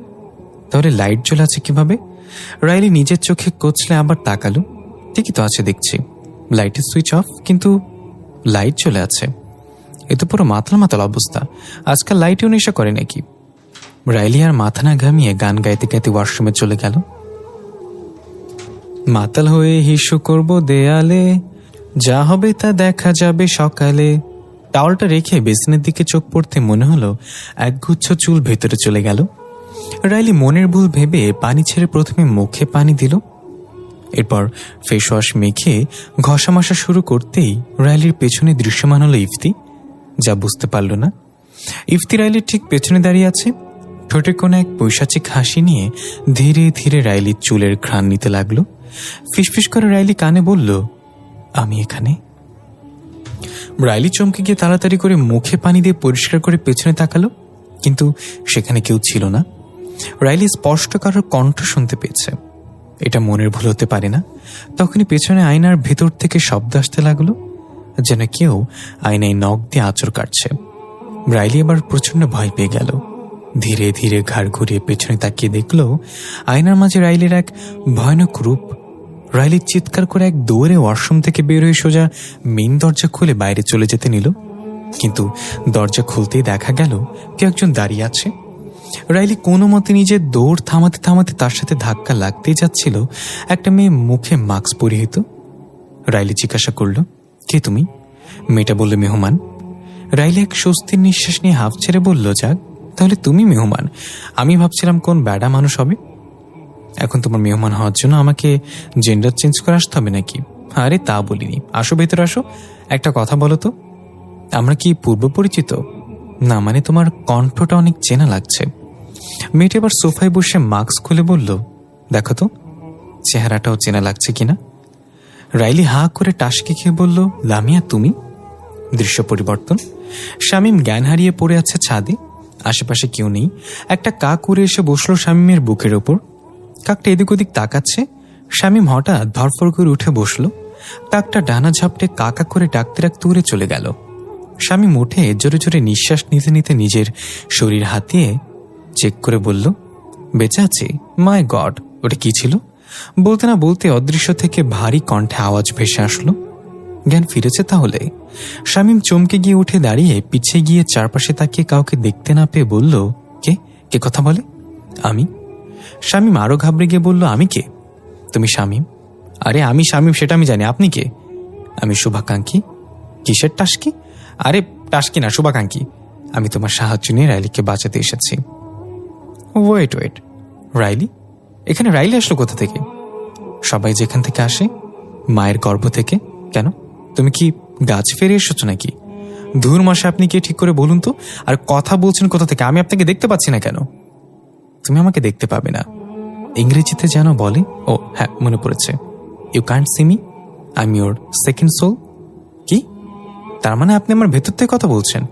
Speaker 2: তাহলে লাইট জ্বলে আছে কিভাবে? রাইলি নিজের চোখে কচলে আবার তাকালো। ঠিকই তো আছে দেখছি, লাইটের সুইচ অফ কিন্তু লাইট চলে আছে। এ তো পুরো মাতাল মাতাল অবস্থা। আজকাল লাইটেও নেশা করে নাকি? রাইলি আর মাথা না ঘামিয়ে গান গাইতে গাইতে ওয়াশরুমে চলে গেল। মাতাল হয়ে হিসু করব দেয়ালে, যা হবে তা দেখা যাবে সকালে। টাওয়ালটা রেখে বেসিনের দিকে চোখ পড়তে মনে হলো একগুচ্ছ চুল ভেতরে চলে গেল। রাইলি মনের ভুল ভেবে পানি ছেড়ে প্রথমে মুখে পানি দিল, এরপর ফেস ওয়াশ মেখে ঘষা মশা শুরু করতেই রাইলির পেছনে দৃশ্যমান হলো ইফতি। যা বুঝতে পারল না, ইফতি রাইলির ঠিক পেছনে দাঁড়িয়ে আছে, ঠোঁটে কোনো এক পৈশাচিক হাসি নিয়ে ধীরে ধীরে রাইলির চুলের ঘ্রাণ নিতে লাগলো। ফিসফিস করে রাইলি কানে বলল, আমি এখানে। রাইলি চমকে গিয়ে তাড়াতাড়ি করে মুখে পানি দিয়ে পরিষ্কার করে পেছনে তাকালো, কিন্তু সেখানে কেউ ছিল না। রাইলি স্পষ্ট কারোর কণ্ঠ শুনতে পেয়েছে, এটা মনের ভুল হতে পারে না। তখনই পেছনে আয়নার ভেতর থেকে শব্দ আসতে লাগলো, যেন কেউ আয়নায় নখ দিয়ে আঁচড় কাটছে। রাইলি এবার প্রচন্ড ভয় পেয়ে গেল। ধীরে ধীরে ঘাড় ঘুরিয়ে পেছনে তাকিয়ে দেখল আয়নার মাঝে রাইলির এক ভয়ানক রূপ। রাইলি চিৎকার করে এক দৌড়ে ওয়াশরুম থেকে বের হয়ে সোজা মেইন দরজা খুলে বাইরে চলে যেতে নিল, কিন্তু দরজা খুলতেই দেখা গেল কেউ একজন দাঁড়িয়ে আছে। রাইলি কোনো মতে নিজের দৌড় থামাতে থামাতে তার সাথে ধাক্কা লাগতেই যাচ্ছিল একটা মেয়ে, মুখে মাস্ক পরিহিত। রাইলি জিজ্ঞাসা করল, কে তুমি? মেয়েটা বলল, মেহমান। রাইলি এক স্বস্তির নিঃশ্বাস নিয়ে হাফ ছেড়ে বলল, যাক, তাহলে তুমি মেহমান। আমি ভাবছিলাম কোন ব্যাডা মানুষ হবে। এখন তোমার মেহমান হওয়ার জন্য আমাকে জেন্ডার চেঞ্জ করে আসতে হবে নাকি? আরে তা বলিনি, আসো ভেতরে আসো। একটা কথা বলো তো, আমরা কি পূর্ব পরিচিত? না মানে তোমার কণ্ঠটা অনেক চেনা লাগছে। মেয়েটা এবার সোফায় বসে মাস্ক খুলে বলল, দেখো তো চেহারাটাও চেনা লাগছে কিনা। রাইলি হা করে টাসকে খেয়ে বলল, লামিয়া তুমি? দৃশ্য পরিবর্তন। শামীম জ্ঞান হারিয়ে পড়ে আছে ছাদে, আশেপাশে কেউ নেই। একটা কাক উড়ে এসে বসলো শামীমের বুকের ওপর। কাকটা এদিক ওদিক তাকাচ্ছে। শামীম হঠাৎ ধরফর করে উঠে বসলো। কাকটা ডানা ঝাপটে কাকা করে ডাকতে ডাকতে উড়ে চলে গেল। শামীম উঠে জোরে জোরে নিঃশ্বাস নিতে নিতে নিজের শরীর হাতিয়ে চেক করে বলল, বেঁচে আছি। মাই গড, ওটা কি ছিল? বলতে না বলতে অদৃশ্য থেকে ভারী কণ্ঠে আওয়াজ ভেসে আসলো, জ্ঞান ফিরেছে তাহলে। শামীম চমকে গিয়ে উঠে দাঁড়িয়ে পিছিয়ে গিয়ে চারপাশে তাকিয়ে কাউকে দেখতে না পেয়ে বলল, কে কে কথা বলে? আমি। শামীম আরো ঘাবড়ে গিয়ে বলল, আমি কে? তুমি শামীম? আরে আমি শামীম, সেটা আমি জানি। আপনি কে? আমি শুভাকাঙ্ক্ষী। কিসের টাস্কি? আরে টাস্কি না, শুভাকাঙ্ক্ষী। আমি তোমার সাহায্য নিয়ে রাইলিকে বাঁচাতে এসেছি। Wait wait, Riley? এখানে রাইলি আসলো কোথা থেকে? সবাই যেখান থেকে আসে, মায়ের গর্ভ থেকে। কেন, তুমি কি গাছ ফেরে এসেছো নাকি? ধুর মাসে, আপনি কে ঠিক করে বলুন তো। আর কথা বলছেন কোথা থেকে? আমি আপনাকে দেখতে পাচ্ছি না কেন? তুমি আমাকে দেখতে পাবে না, ইংরেজিতে যেন বলে, ও হ্যাঁ মনে পড়েছে, you can't see me, I am your second soul. কি? তার মানে আপনি আমার ভেতর থেকে কথা বলছেন?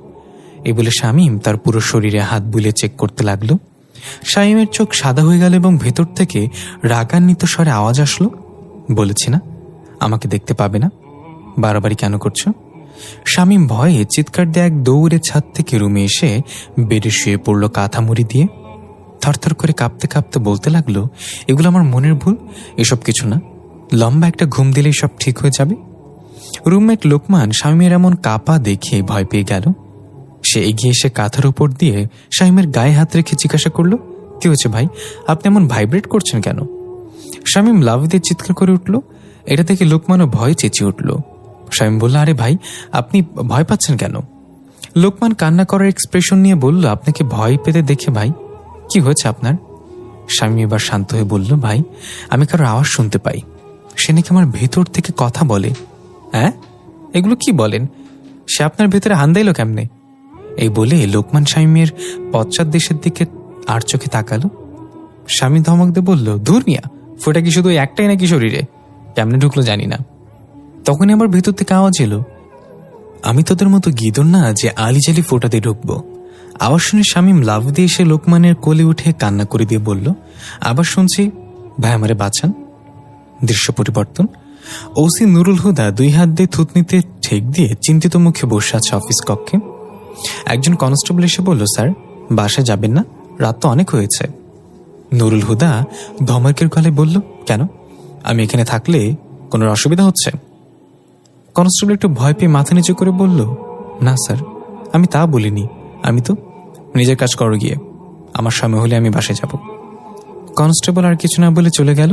Speaker 2: এই বলে শামীম তার পুরো শরীরে হাত বুলিয়ে চেক করতে লাগলো। শামীমের চোখ সাদা হয়ে গেল এবং ভেতর থেকে রাগান্বিত স্বরে আওয়াজ আসলো, বলেছি না আমাকে দেখতে পাবে না, বাড়াবাড়ি কেন করছো? শামীম ভয়ে চিৎকার দিয়ে এক দৌড়ে ছাদ থেকে রুমে এসে বেডে শুয়ে পড়ল কাঁথা মুড়ি দিয়ে। থরথর করে কাঁপতে কাঁপতে বলতে লাগলো, এগুলো আমার মনের ভুল, এসব কিছু না, লম্বা একটা ঘুম দিলেই সব ঠিক হয়ে যাবে। রুমমেট লোকমান শামীমের এমন কাঁপা দেখে ভয় পেয়ে গেল। সে এগিয়ে এসে কাঁথার উপর দিয়ে শামীমের গায়ে হাত রেখে জিজ্ঞাসা করলো, কি হয়েছে ভাই, আপনি এমন ভাইব্রেট করছেন কেন? শামীম লাভ দিয়ে চিৎকার করে উঠল। এটা দেখে লোকমানও ভয় চেঁচিয়ে উঠল। শামীম বলল, আরে ভাই আপনি ভয় পাচ্ছেন কেন? লোকমান কান্না করার এক্সপ্রেশন নিয়ে বলল, আপনাকে ভয় পেতে দেখে ভাই। কি হয়েছে আপনার? শামীম এবার শান্ত হয়ে বলল, ভাই আমি কারোর আওয়াজ শুনতে পাই, সে নাকি আমার ভেতর থেকে কথা বলে। হ্যাঁ, এগুলো কি বলেন? সে আপনার ভেতরে হান্দাইল কেমনে? এই বলে লোকমান শামীমের পশ্চাৎ দেশের দিকে আর চোখে তাকালো। শামীম ধমক দিয়ে বলল, ধুর মিয়া, ফোঁটা কি শুধু একটাই নাকি শরীরে? কেমনে ঢুকলো জানি না। তখনই আমার ভেতর থেকে আওয়াজ এলো, আমি তোদের মতো গিদর না যে আলিজালি ফোঁটা দিয়ে ঢুকবো। আওয়াজ শুনে শামীম লাভ দিয়ে এসে লোকমানের কোলে উঠে কান্না করে দিয়ে বলল, আবার শুনছি, ভাই আমারে বাঁচান। দৃশ্য পরিবর্তন। ওসি নুরুল হুদা 2 হাত দিয়ে থুতনিতে ঠেক দিয়ে চিন্তিত মুখে বসে আছে অফিস কক্ষে। একজন কনস্টেবল এসে বলল, স্যার বাসায় যাবেন না? রাত তো অনেক হয়েছে। নুরুল হুদা ধমকের গলায় বলল, কেন? আমি এখানে থাকলে কোনো অসুবিধা হচ্ছে? কনস্টেবল একটু ভয় পেয়ে মাথা নিচু করে বলল, না স্যার, আমি তা বলিনি। আমি তো নিজের কাজ করো গিয়ে, আমার সময় হলে আমি বাসায় যাব। কনস্টেবল আর কিছু না বলে চলে গেল।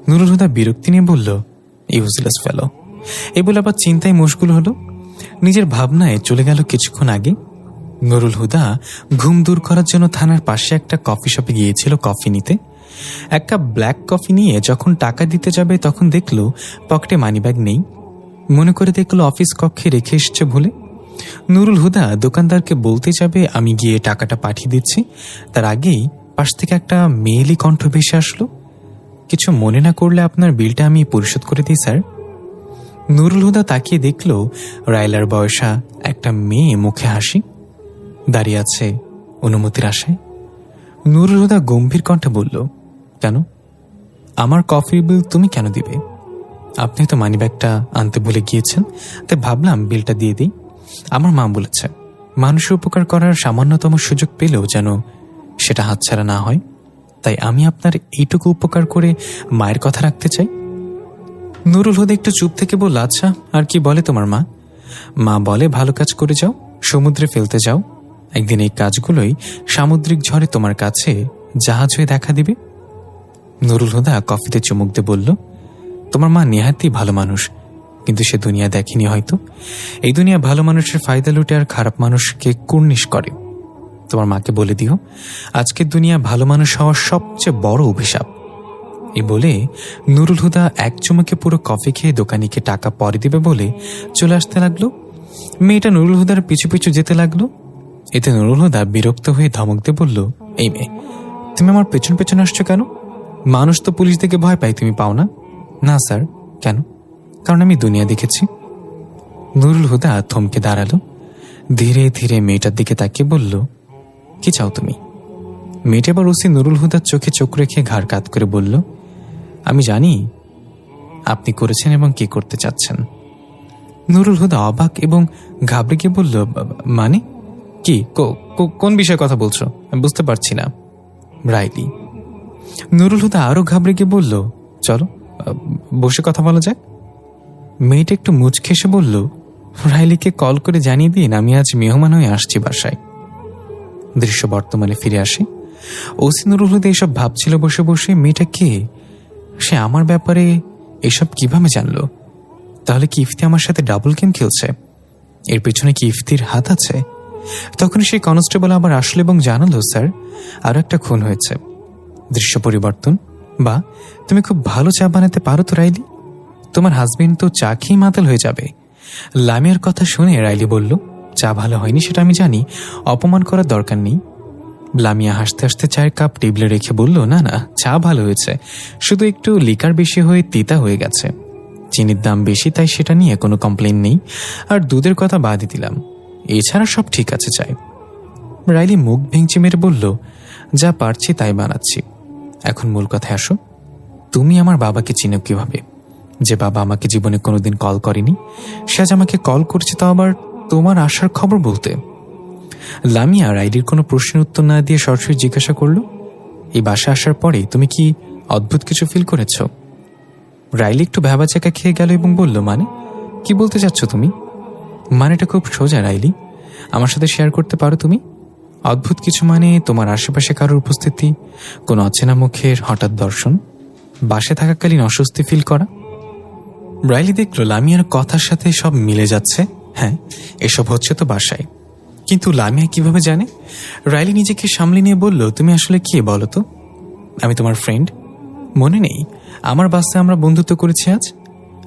Speaker 2: নুরুল হুদা বিরক্তি নিয়ে বলল, ইউজলেস ফেলো। এই বলে আবার চিন্তায় মশগুল হলো। নিজের ভাবনায় চলে গেল। কিছুক্ষণ আগে নুরুল হুদা ঘুম দূর করার জন্য থানার পাশে একটা কফি শপে গিয়েছিল কফি নিতে। এক কাপ ব্ল্যাক কফি নিয়ে যখন টাকা দিতে যাবে তখন দেখলো পকেটে মানিব্যাগ নেই। মনে করে দেখলো অফিস কক্ষে রেখে এসছে ভুলে। নুরুল হুদা দোকানদারকে বলতে যাবে আমি গিয়ে টাকাটা পাঠিয়ে দিচ্ছি, তার আগেই পাশ থেকে একটা মেয়েলি কণ্ঠ ভেসে আসলো, কিছু মনে না করলে আপনার বিলটা আমি পরিশোধ করে দিই স্যার। নুরুল হুদা তাকিয়ে দেখল রাইলার বয়সা একটা মেয়ে, মুখে হাসি, দাঁড়িয়ে আছে অনুমতির আশায়। নুরুল হুদা গম্ভীর কণ্ঠে বলল, কেন? আমার কফির বিল তুমি কেন দিবে? আপনি তো মানিব্যাগটা আনতে ভুলে গিয়েছেন, তাই ভাবলাম বিলটা দিয়ে দিই। আমার মা বলেছে মানুষের উপকার করার সামান্যতম সুযোগ পেলেও যেন সেটা হাতছাড়া না হয়, তাই আমি আপনার এইটুকু উপকার করে মায়ের কথা রাখতে চাই। নুরুল হুদা একটু চুপ থেকে বলল, আচ্ছা আর কি বলে তোমার মা? মা বলে ভালো কাজ করে যাও, সমুদ্রে ফেলতে যাও, একদিন এই কাজগুলোই সামুদ্রিক ঝড়ে তোমার কাছে জাহাজ হয়ে দেখা দিবে। নুরুল হুদা কফিতে চুমুক দিয়ে বলল, তোমার মা নেহাতি ভালো মানুষ, কিন্তু সে দুনিয়া দেখেনি হয়তো। এই দুনিয়া ভালো মানুষের ফায়দা লুটে আর খারাপ মানুষকে কুর্নিশ করে। তোমার মাকে বলে দিও আজকের দুনিয়া ভালো মানুষ হওয়ার সবচেয়ে বড় অভিশাপ। এই বলে নুরুল হুদা এক চুমুকে পুরো কফি খেয়ে দোকানিকে টাকা পরে দিবে বলে চলে আসতে লাগলো। মেয়েটা নুরুল হুদার পিছু পিছু যেতে লাগলো। এতে নুরুল হুদা বিরক্ত হয়ে ধমক দিয়ে বলল, এই মেয়ে, তুমি আমার পেছন পেছন আসছো কেন? মানুষ তো পুলিশ থেকে ভয় পায়, তুমি পাও না? না স্যার। কেন? কারণ আমি দুনিয়া দেখেছি। নুরুল হুদা থমকে দাঁড়ালো, ধীরে ধীরে মেয়েটার দিকে তাকিয়ে বলল, কি চাও তুমি? মেয়েটা এবার ওসি নুরুল হুদার চোখে চোখ রেখে ঘাড় কাত করে বলল, আমি জানি আপনি করেছেন এবং কি করতে চাচ্ছেন। নুরুল হুদা অবাক এবং ঘাবড়ে গিয়ে বলল, মানে কি? কোন বিষয়ে কথা বলছো? আমি বুঝতে পারছি না। রাইলি। নুরুল হুদা আরো ঘাবড়ে গিয়ে বলল, চলো বসে কথা বলা যাক। মেয়েটা একটু মুচকে এসে বলল, রাইলিকে কল করে জানিয়ে দিন আমি আজ মেহমান হয়ে আসছি বাসায়। দৃশ্য বর্তমানে ফিরে আসে। ওসি নুরুল হুদা এসব ভাবছিল বসে বসে, মেয়েটা কে? সে আমার ব্যাপারে এসব কিভাবে জানলো? তাহলে কি ইফতি আমার সাথে ডাবল গেম খেলছে? এর পেছনে কি ইফতির হাত আছে? তখন সেই কনস্টেবল আবার আসলো এবং জানালো, স্যার আরো একটা খুন হয়েছে। দৃশ্য পরিবর্তন। বা তুমি খুব ভালো চা বানাতে পারো তো রাইলি, তোমার হাজবেন্ড তো চা খেয়ে মাতাল হয়ে যাবে। লামিয়ার কথা শুনে রাইলি বলল, চা ভালো হয়নি সেটা আমি জানি, অপমান করার দরকার নেই। লামিয়া হাসতে হাসতে চায়ের কাপ টেবিলে রেখে বলল, না না, চা ভালো হয়েছে, শুধু একটু লিকার বেশি হয়ে তিতা হয়ে গেছে। চিনির দাম বেশি, তাই সেটা নিয়ে কোনো কমপ্লেন নেই। আর দুধের কথা বাদই দিলাম, এছাড়া সব ঠিক আছে চাই। রাইলি মুখ ভেঙচি মেরে বলল, যা পারছি তাই বানাচ্ছি। এখন মূল কথায় আসো, তুমি আমার বাবাকে চিনো কিভাবে? যে বাবা আমাকে জীবনে কোনোদিন কল করেনি, সে আজ আমাকে কল করছে, তাও আবার তোমার আসার খবর বলতে। লামিয়া রাইলির কোনো প্রশ্নের উত্তর না দিয়ে সরাসরি জিজ্ঞাসা করলো, এই বাসায় আসার পরে তুমি কি অদ্ভুত কিছু ফিল করেছ? রাইলি একটু ভ্যাবাচাকা খেয়ে গেল এবং বলল, মানে কি বলতে চাচ্ছ তুমি? মানেটা খুব সোজা রাইলি, আমার সাথে শেয়ার করতে পারো তুমি? অদ্ভুত কিছু মানে তোমার আশেপাশে কারোর উপস্থিতি, কোনো অচেনা মুখের হঠাৎ দর্শন, বাসে থাকাকালীন অস্বস্তি ফিল করা। রাইলি দেখলো লামিয়ার কথার সাথে সব মিলে যাচ্ছে। হ্যাঁ, এসব হচ্ছে তো বাসায়, কিন্তু লামিয়া কিভাবে জানে? রাইলি নিজেকে সামলে নিয়ে বলল, তুমি আসলে কে বলো তো? আমি তোমার ফ্রেন্ড, মনে নেই আমার বাসে আমরা বন্ধুত্ব করেছি?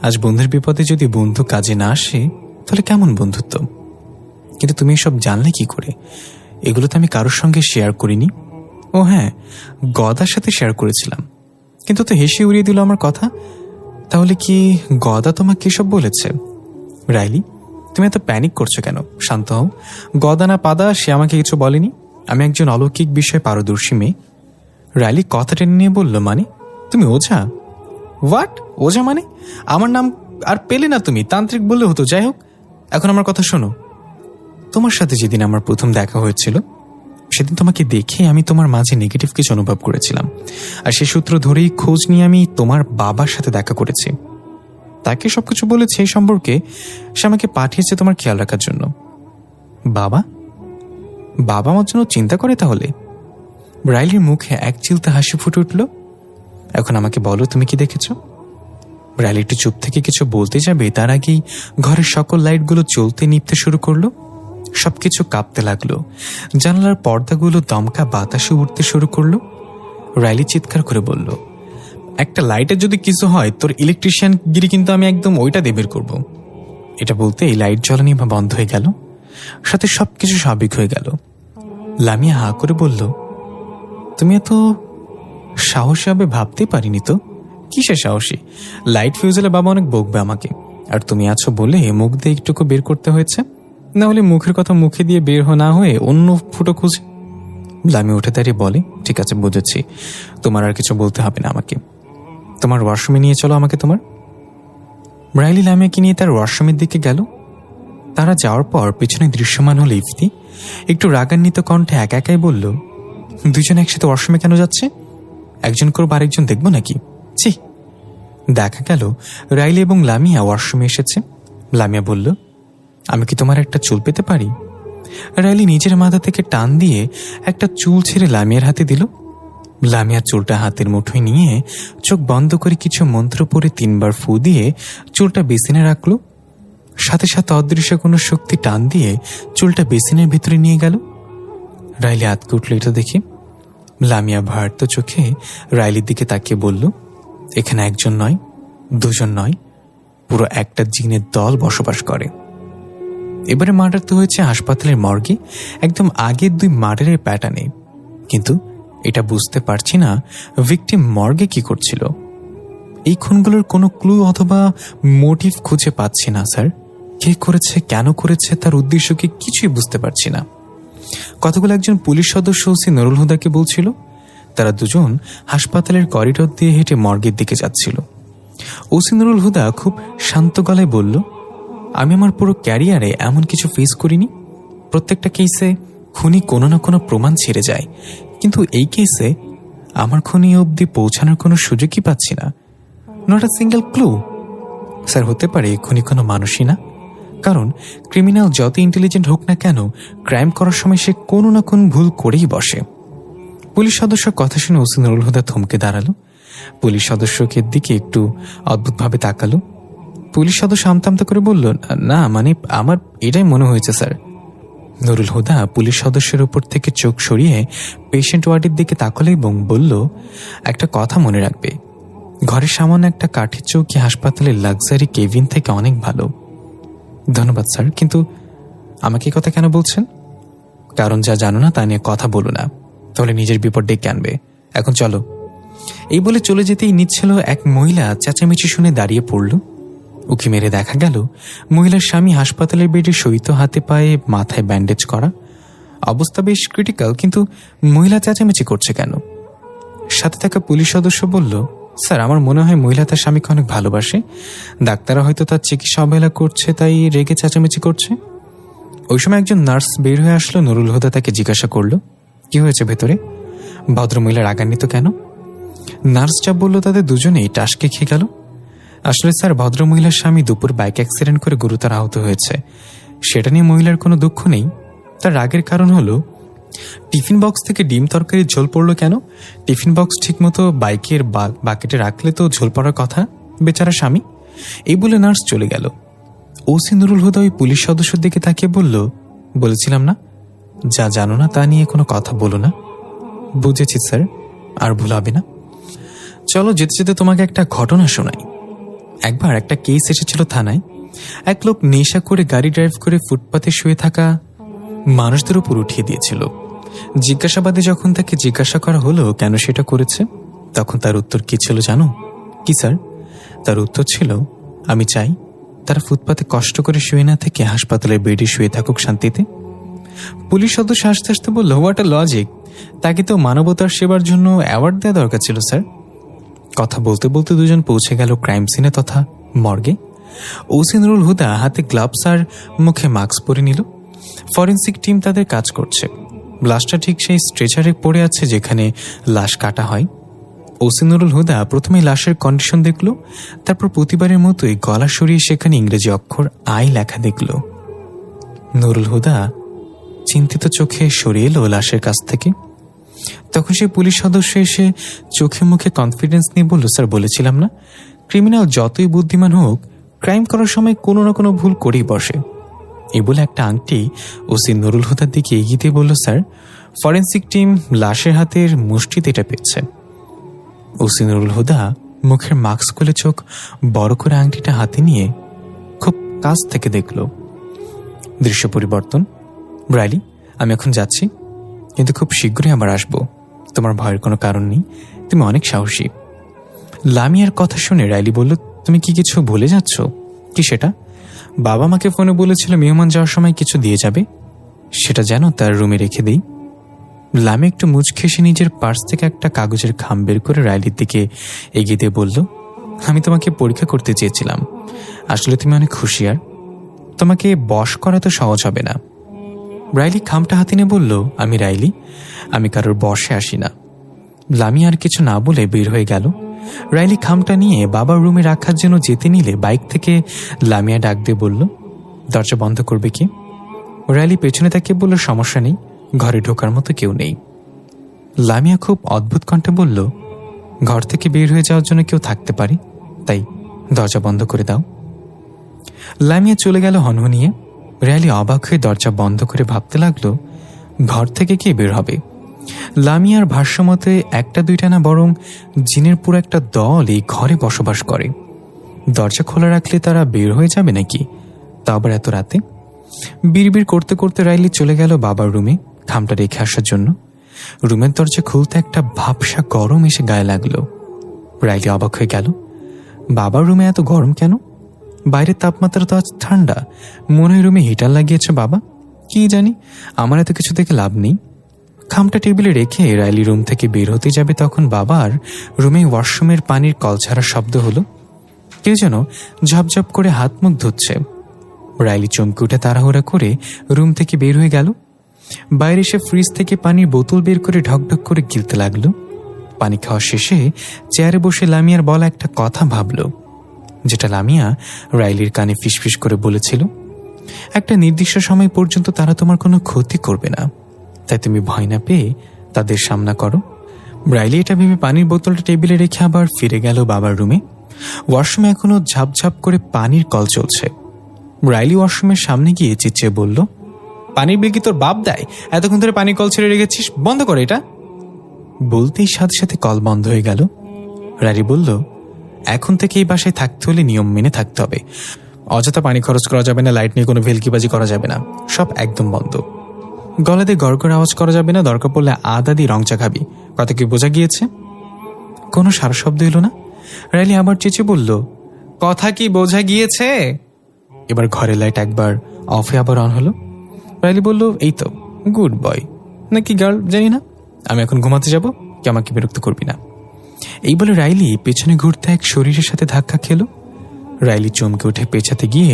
Speaker 2: আজ বন্ধুর বিপদে যদি বন্ধু কাজে না আসে তাহলে কেমন বন্ধুত্ব? কিন্তু তুমি এসব জানলে কি করে? এগুলো তো আমি কারোর সঙ্গে শেয়ার করিনি। ও হ্যাঁ, গদার সাথে শেয়ার করেছিলাম, কিন্তু তো হেসে উড়িয়ে দিল আমার কথা। তাহলে কি গদা তোমাকে এসব বলেছে? রাইলি, তুমি এত প্যানিক করছো কেন? শান্ত হও। গদা না পাদা সে আমাকে কিছু বলেনি, আমি একজন অলৌকিক বিষয়ে পারদর্শী মেয়ে। রাইলি কথা টেনে নিয়ে বলল, মানে তুমি ওঝা? হোয়াট? ওঝা মানে? আমার নাম আর পেলে না তুমি, তান্ত্রিক বললে হতো। যাই হোক, এখন আমার কথা শোনো। তোমার সাথে যেদিন আমার প্রথম দেখা হয়েছিল সেদিন তোমাকে দেখে আমি তোমার মাঝে নেগেটিভ কিছু অনুভব করেছিলাম, আর সে সূত্র ধরেই খোঁজ নিয়ে আমি তোমার বাবার সাথে দেখা করেছি। তাকে সবকিছু বলেছে এই সম্পর্কে। সে আমাকে পাঠিয়েছে তোমার খেয়াল রাখার জন্য। বাবা? বাবা আমার জন্য চিন্তা করে তাহলে? রাইলির মুখে এক চিলতে হাসি ফুটে উঠল। এখন আমাকে বলো, তুমি কি দেখেছ? রাইলি একটু চুপ থেকে কিছু বলতে যাবে, তার আগেই ঘরের সকল লাইটগুলো জ্বলতে নিভতে শুরু করলো। সবকিছু কাঁপতে লাগলো। জানালার পর্দাগুলো দমকা বাতাসে উঠতে শুরু করলো। রাইলি চিৎকার করে বলল, একটা লাইটের যদি কিছু হয়, তোর ইলেকট্রিশিয়ান গিরি কিন্তু আমি একদম ওইটা দিয়ে বের করবো। এটা বলতে এই লাইট জ্বলানি বন্ধ হয়ে গেল, সাথে সবকিছু স্বাভাবিক হয়ে গেল। লামিয়া হা করে বলল, তুমি এত সাহসী হবে ভাবতে পারিনি তো। কিসের সাহসী? লাইট ফিউজ হলে বাবা অনেক বকবে আমাকে, আর তুমি আছো বলে মুখ দিয়ে একটুকু বের করতে হয়েছে, না হলে মুখের কথা মুখে দিয়ে বের না হয়ে অন্য ফুটো খুঁজে। লামি উঠে দাঁড়িয়ে বলে, ঠিক আছে বুঝেছি, তোমার আর কিছু বলতে হবে না আমাকে। তোমার ওয়াশরুমে নিয়ে চলো আমাকে তোমার। রাইলি লামিয়াকে নিয়ে তার ওয়াশরুমের দিকে গেল। তারা যাওয়ার পর পেছনে দৃশ্যমান হল ইফতি একটু রাগান্বিত কণ্ঠে একা একাই বলল, দুজন একসাথে ওয়াশরুমে কেন যাচ্ছে? একজন করব আরেকজন দেখবো নাকি? ছি। দেখা গেল রাইলি এবং লামিয়া ওয়াশরুমে এসেছে। লামিয়া বলল, আমি কি তোমার একটা চুল পেতে পারি? রাইলি নিজের মাথা থেকে টান দিয়ে একটা চুল ছেড়ে লামিয়ার হাতে দিল। লামিয়ার চুলটা হাতের মুঠোয় নিয়ে চোখ বন্ধ করে কিছু মন্ত্র পড়ে 3 বার ফু দিয়ে চুলটা বেসিনে রাখলো। সাথে সাথে অদৃশ্য কোনো শক্তি টান দিয়ে চুলটা বেসিনের ভিতরে নিয়ে গেল। রাইলি আতকে উঠল এটা দেখে। লামিয়া ভয়ার্ত চোখে রাইলির দিকে তাকিয়ে বলল, এখানে একজন নয়, দুজন নয়, পুরো একটা জিনের দল বসবাস করে। এবারে মার্ডার তো হয়েছে হাসপাতালের মর্গে, একদম আগের 2 মার্ডারের প্যাটার্নে। কিন্তু এটা বুঝতে পারছি না ভিকটিম মর্গে কি করছিল। এই খুনগুলোর কোনো ক্লু অথবা মোটিভ খুঁজে পাচ্ছি না স্যার। কে করেছে, কেন করেছে, তার উদ্দেশ্য কি, কিছুই বুঝতে পারছি না। কতগুলো একজন পুলিশ সদস্য ওসি নুরুল হুদাকে বলছিল তারা দুজন হাসপাতালের করিডোর দিয়ে হেঁটে মর্গের দিকে যাচ্ছিল। ওসি নুরুল হুদা খুব শান্ত গলায় বলল, আমি আমার পুরো ক্যারিয়ারে এমন কিছু ফেস করিনি। প্রত্যেকটা কেসে খুনি কোনো না কোনো প্রমাণ ছেড়ে যায়, কিন্তু এই কেসে আমার খুনি অবধি পৌঁছানোর কোনো সুযোগই পাচ্ছি না। Not a single clue. Sir, হতে পারে খুনি কোনো মানুষই না, কারণ ক্রিমিনাল যত ইন্টেলিজেন্ট হোক না কেন, ক্রাইম করার সময় সে কোনো না কোনো ভুল করেই বসে। পুলিশ সদস্যর কথা শুনে ওসি নুরুল হুদা থমকে দাঁড়ালো। পুলিশ সদস্যকে দিকে একটু অদ্ভুতভাবে তাকালো। পুলিশ সদস্য আমতামতা করে বলল, না মানে আমার এটাই মনে হয়েছে স্যার। নুরুল হুদা পুলিশ সদস্যের উপর থেকে চোখ সরিয়ে পেশেন্ট ওয়ার্ডের দিকে তাকালো এবং বলল, একটা কথা মনে রাখবে, ঘরের সামান্য একটা কাঠের চৌকি হাসপাতালের লাক্সারি কেবিন থেকে অনেক ভালো। ধন্যবাদ স্যার, কিন্তু আমাকে কথা কেন বলছেন? কারণ যা জানো না তা নিয়ে কথা বলো না, তাহলে নিজের বিপদ ডেকে আনবে। এখন চলো। এই বলে চলে যেতেই নিচ্ছিল এক মহিলা চেঁচামেচি শুনে দাঁড়িয়ে পড়ল। উকি মেরে দেখা গেল মহিলার স্বামী হাসপাতালের বেডে শয়িত, হাতে পায়ে মাথায় ব্যান্ডেজ করা, অবস্থা বেশ ক্রিটিক্যাল, কিন্তু মহিলা চেঁচামেচি করছে কেন? সাথে থাকা পুলিশ সদস্য বলল, স্যার আমার মনে হয় মহিলা তার স্বামীকে অনেক ভালোবাসে, ডাক্তাররা হয়তো তার চিকিৎসা অবহেলা করছে, তাই রেগে চেঁচামেচি করছে। ওই সময় একজন নার্স বের হয়ে আসলো। নুরুল হুদা তাকে জিজ্ঞাসা করলো, কি হয়েছে ভেতরে? ভদ্রমহিলা রাগান্বিত কেন? নার্স যা বলল তাদের দুজনেই টাসকে খেয়ে গেল। আসলে স্যার, ভদ্রমহিলার স্বামী দুপুর বাইক অ্যাক্সিডেন্ট করে গুরুতর আহত হয়েছে, সেটা নিয়ে মহিলার কোনো দুঃখ নেই। তার রাগের কারণ হলো টিফিন বক্স থেকে ডিম তরকারির ঝোল পড়লো কেন? টিফিন বক্স ঠিকমতো বাইকের বাকেটে রাখলে তো ঝোল পড়ার কথা, বেচারা স্বামী। এই বলে নার্স চলে গেল। ওসি নুরুল হুদা ওই পুলিশ সদস্যের দিকে তাকিয়ে বলল, বলেছিলাম না যা জানো না তা নিয়ে কোনো কথা বলো না। বুঝেছি স্যার, আর ভুল হবে না। চলো যেতে যেতে তোমাকে একটা ঘটনা শোনাই। একবার একটা কেস এসেছিল থানায়। এক লোক নেশা করে গাড়ি ড্রাইভ করে ফুটপাতে শুয়ে থাকা মানুষদের উপর উঠিয়ে দিয়েছিল। জিজ্ঞাসাবাদে যখন তাকে জিজ্ঞাসা করা হলো কেন সেটা করেছে, তখন তার উত্তর কি ছিল জানো? কি স্যার? তার উত্তর ছিল, আমি চাই তারা ফুটপাতে কষ্ট করে শুয়ে না থেকে হাসপাতালের বেডে শুয়ে থাকুক শান্তিতে। পুলিশ সদস্য হাসতে হাসতে বলল, হোয়াট আ লজিক! তাকে তো মানবতার সেবার জন্য অ্যাওয়ার্ড দেওয়া দরকার ছিল স্যার। কথা বলতে বলতে দুজন পৌঁছে গেল ক্রাইম সিনে তথা মর্গে। ওসি নুরুল হুদা হাতে গ্লাভস আর মুখে মাস্ক পরে নিল। ফরেন্সিক টিম তাদের কাজ করছে। লাশটা ঠিক সেই স্ট্রেচারে পড়ে আছে যেখানে লাশ কাটা হয়। ওসি নুরুল হুদা প্রথমে লাশের কন্ডিশন দেখল, তারপর প্রতিবারের মতোই গলা সরিয়ে সেখানে ইংরেজি অক্ষর আই লেখা দেখল। নুরুল হুদা চিন্তিত চোখে সরিয়ে এলো লাশের কাছ থেকে। তখন সেই পুলিশ সদস্য এসে চোখে মুখে কনফিডেন্স নিয়ে বলল, স্যার বলেছিলাম না, ক্রিমিনাল যতই বুদ্ধিমান হোক ক্রাইম করার সময় কোনো না কোনো ভুল করেই বসে। এই বলে একটা আংটি ওসি নুরুল হুদার দিকে এগিয়ে দিয়ে বলল, স্যার ফরেন্সিক টিম লাশের হাতের মুষ্টিতে এটা পেয়েছে। ওসি নুরুল হুদা মুখের মাস্ক খুলে চোখ বড় করে আংটিটা হাতে নিয়ে খুব কাছ থেকে দেখল। দৃশ্য পরিবর্তন। রাইলি, আমি এখন যাচ্ছি, কিন্তু খুব শীঘ্রই আবার আসবো। তোমার ভয়ের কোনো কারণ নেই, তুমি অনেক সাহসী। লামিয়ার কথা শুনে রাইলি বলল, তুমি কি কিছু ভুলে যাচ্ছ? কি সেটা? বাবা আমাকে ফোনে বলেছিল মেহমান যাওয়ার সময় কিছু দিয়ে যাবে, সেটা যেন তার রুমে রেখে দেই। লামি একটু মুচকে এসে নিজের পার্স থেকে একটা কাগজের খাম বের করে রাইলির দিকে এগিয়ে দিয়ে বলল, আমি তোমাকে পরীক্ষা করতে চেয়েছিলাম। আসলে তুমি অনেক হুঁশিয়ার, তোমাকে বশ করা তো সহজ হবে না। রাইলি খামটা হাতে নিয়ে বলল, আমি রাইলি, আমি কারোর বশে আসি না। লামি আর কিছু না বলে বের হয়ে গেল। রাইলি খামটা নিয়ে বাবার রুমে রাখার জন্য যেতে নিলে বাইক থেকে লামিয়া ডাক দিয়ে বলল, দরজা বন্ধ করবে কি? রাইলি পেছনে তাকিয়ে বলল, সমস্যা নেই, ঘরে ঢোকার মতো কেউ নেই। লামিয়া খুব অদ্ভুত কণ্ঠে বলল, ঘর থেকে বের হয়ে যাওয়ার জন্য কেউ থাকতে পারে, তাই দরজা বন্ধ করে দাও। লামিয়া চলে গেল হনহনিয়ে। রাইলি অবাক হয়ে দরজা বন্ধ করে ভাবতে লাগলো, ঘর থেকে কে বের হবে? লামিয়ার ভাষ্যমতে একটা দুইটা না, বরং জিনের পুরো একটা দল এই ঘরে বসবাস করে। দরজা খোলা রাখলে তারা বের হয়ে যাবে নাকি, তা আবার এত রাতে? বিড়বিড় করতে করতে রাইলি চলে গেল বাবার রুমে খামটা রেখে আসার জন্য। রুমের দরজা খুলতে একটা ভাবসা গরম এসে গায়ে লাগলো। রাইলি অবাক হয়ে গেল, বাবার রুমে এত গরম কেন? বাইরের তাপমাত্রা তো আজ ঠান্ডা, মনে হয় রুমে হিটার লাগিয়েছে বাবা। কি জানি, আমার এত কিছু দেখে লাভ নেই। খামটা টেবিলে রেখে রাইলি রুম থেকে বের হতে যাবে, তখন বাবার রুমে ওয়াশরুমের পানির কল ছাড়ার শব্দ হলো। কেউ যেন ঝপঝপ করে হাত মুখ ধুচ্ছে। রাইলি চমকে উঠে তাড়াহুড়া করে রুম থেকে বের হয়ে গেল। বাইরে এসে ফ্রিজ থেকে পানির বোতল বের করে ঢকঢক করে গিলতে লাগলো। পানি খাওয়া শেষে চেয়ারে বসে লামিয়ার বলা একটা কথা ভাবল, যেটা লামিয়া রাইলির কানে ফিসফিস করে বলেছিল, একটা নির্দিষ্ট সময় পর্যন্ত তারা তোমার কোনো ক্ষতি করবে না, তাই তুমি ভয় না পেয়ে তাদের সামনা করো। রাইলি এটা ভেবে পানির বোতলটা টেবিলে রেখে আবার ফিরে গেল বাবার রুমে। ওয়াশরুমে এখনো ঝাপঝাপ করে পানির কল চলছে। রাইলি ওয়াশরুমের সামনে গিয়ে চেঁচিয়ে বলল, পানির বিল কি তোর বাপ দেয়? এতক্ষণ ধরে পানির কল ছেড়ে রেখেছিস, বন্ধ করে এটা। বলতেই সাথে সাথে কল বন্ধ হয়ে গেল। রাইলি বলল, এখন থেকে এই বাসায় থাকতে হলে নিয়ম মেনে থাকতে হবে। অযথা পানি খরচ করা যাবে না, লাইট নিয়ে কোনো ভেলকিবাজি করা যাবে না, সব একদম বন্ধ। গলা দিয়ে গড়গড় আওয়াজ করা যাবে না, দরকার পড়লে আদা দিয়ে রং চা খাবি। কথা কি বোঝা গিয়েছে? কোনো সারা শব্দ এলো না। রাইলি আবার চেঁচিয়ে বলল, কথা কি বোঝা গিয়েছে? এবার ঘরের লাইট একবার অফ হয়ে আবার অন হলো। রাইলি বলল, এই তো গুড বয় নাকি গার্ল জানি না, আমি এখন ঘুমাতে যাব, কি আমাকে বিরক্ত করবি না। এই বলে রাইলি পেছনে ঘুরতে এক শরীরের সাথে ধাক্কা খেলো। রাইলি চমকে উঠে পেছাতে গিয়ে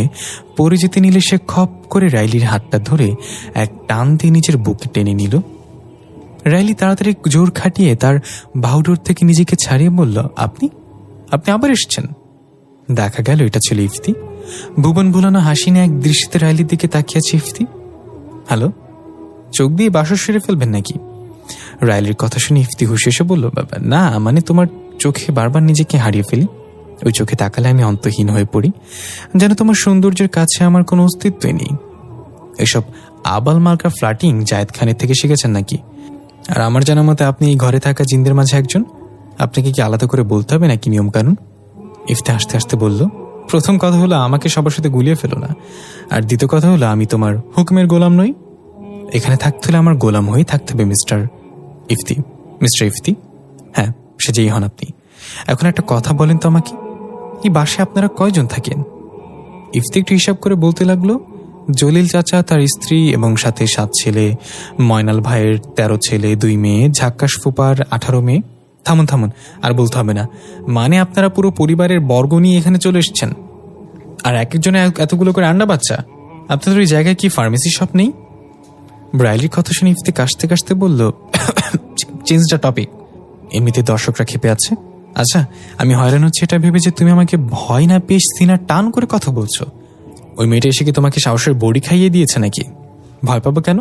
Speaker 2: পড়ে যেতে নিলে সে খপ করে রাইলির হাতটা ধরে এক টান দিয়ে নিজের বুকে টেনে নিল। রাইলি তাড়াতাড়ি জোর খাটিয়ে তার বাহুডোর থেকে নিজেকে ছাড়িয়ে বলল, আপনি আপনি আবার এসেছেন। দেখা গেল এটা ছিল ইফতি। ভুবন ভুলানো হাসি নিয়ে এক দৃষ্টিতে রাইলির দিকে তাকিয়েছে ইফতি। হ্যালো, চোখ দিয়ে বাসর সেরে ফেলবেন নাকি? রাইলির কথা শুনে ইফতি হুঁশে এসে বলল, বাবা না, মানে তোমার চোখে বারবার নিজেকে হারিয়ে ফেলি, ওই চোখে তাকালে আমি অন্তহীন হয়ে পড়ি, যেন তোমার সৌন্দর্যের কাছে আমার কোনো অস্তিত্বই নেই। এসব আবাল মার্কা ফ্লাটিং জায়েদ খানের থেকে শিখেছেন নাকি? আর আমার জানা মতে আপনি এই ঘরে থাকা জিনদের মাঝে একজন, আপনাকে কি আলাদা করে বলতে হবে নাকি নিয়ম কানুন? ইফতি হাসতে হাসতে বলল, প্রথম কথা হলো আমাকে সবার সাথে গুলিয়ে ফেলো না, আর দ্বিতীয় কথা হলো আমি তোমার হুকুমের গোলাম নই। এখানে থাকতে হলে আমার গোলাম হয়েই থাকতে হবে মিস্টার ইফতি। মিস্টার ইফতি, হ্যাঁ সে যেই হন আপনি। এখন একটা কথা বলেন তো আমাকে, এই বাসায় আপনারা কয়জন থাকেন? ইফতি একটু হিসাব করে বলতে লাগলো, জলিল চাচা, তার স্ত্রী এবং সাথে 7 ছেলে, ময়নাল ভাইয়ের 13 ছেলে 2 মেয়ে, ঝাক্কাস ফুপার 18 মেয়ে। থামুন থামুন, আর বলতে হবে না, মানে আপনারা পুরো পরিবারের বর্গ নিয়ে এখানে চলে এসছেন, আর এক একজনে এতগুলো করে আন্ডা বাচ্চা। আপনাদের ওই জায়গায় কি ফার্মেসি শপ নেই? রাইলির কথা শুনে ইফতি কাশতে কাশতে বলল, চেঞ্জ দ্য টপিক। এমনিতে দর্শকরা ক্ষেপে আছে। আচ্ছা, আমি হয়রান হচ্ছি এটা ভেবে যে তুমি আমাকে ভয় না পেয়ে সিনা টান করে কথা বলছো। ওই মেয়েটা এসে কি তোমাকে সাহসের বড়ি খাইয়ে দিয়েছে নাকি? ভয় পাবো কেন?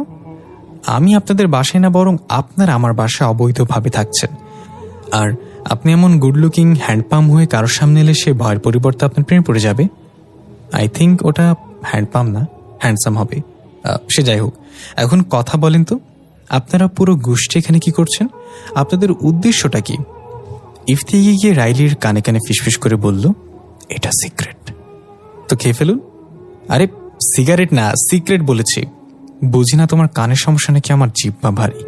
Speaker 2: আমি আপনাদের বাসায় না, বরং আপনার আমার বাসায় অবৈধভাবে থাকছেন। আর আপনি এমন গুড লুকিং হ্যান্ডপাম্প হয়ে কারোর সামনে এলে সে ভয়ের পরিবর্তে আপনার প্রেমে পড়ে যাবে। আই থিঙ্ক ওটা হ্যান্ডপাম্প না, হ্যান্ডসাম হবে। সে যাই হোক, এখন কথা বলেন তো, আপনারা পুরো গোষ্ঠী এখানে কি করছেন? আপনাদের উদ্দেশ্যটা কি? ইফতি এগিয়ে গিয়ে রাইলির কানে কানে ফিসফিস করে বলল, এটা সিক্রেট। তো খেয়ে ফেলুন। আরে সিগারেট না, সিক্রেট বলেছি। বুঝি না তোমার কানের সমস্যা নাকি আমার জিহ্বা ভারী?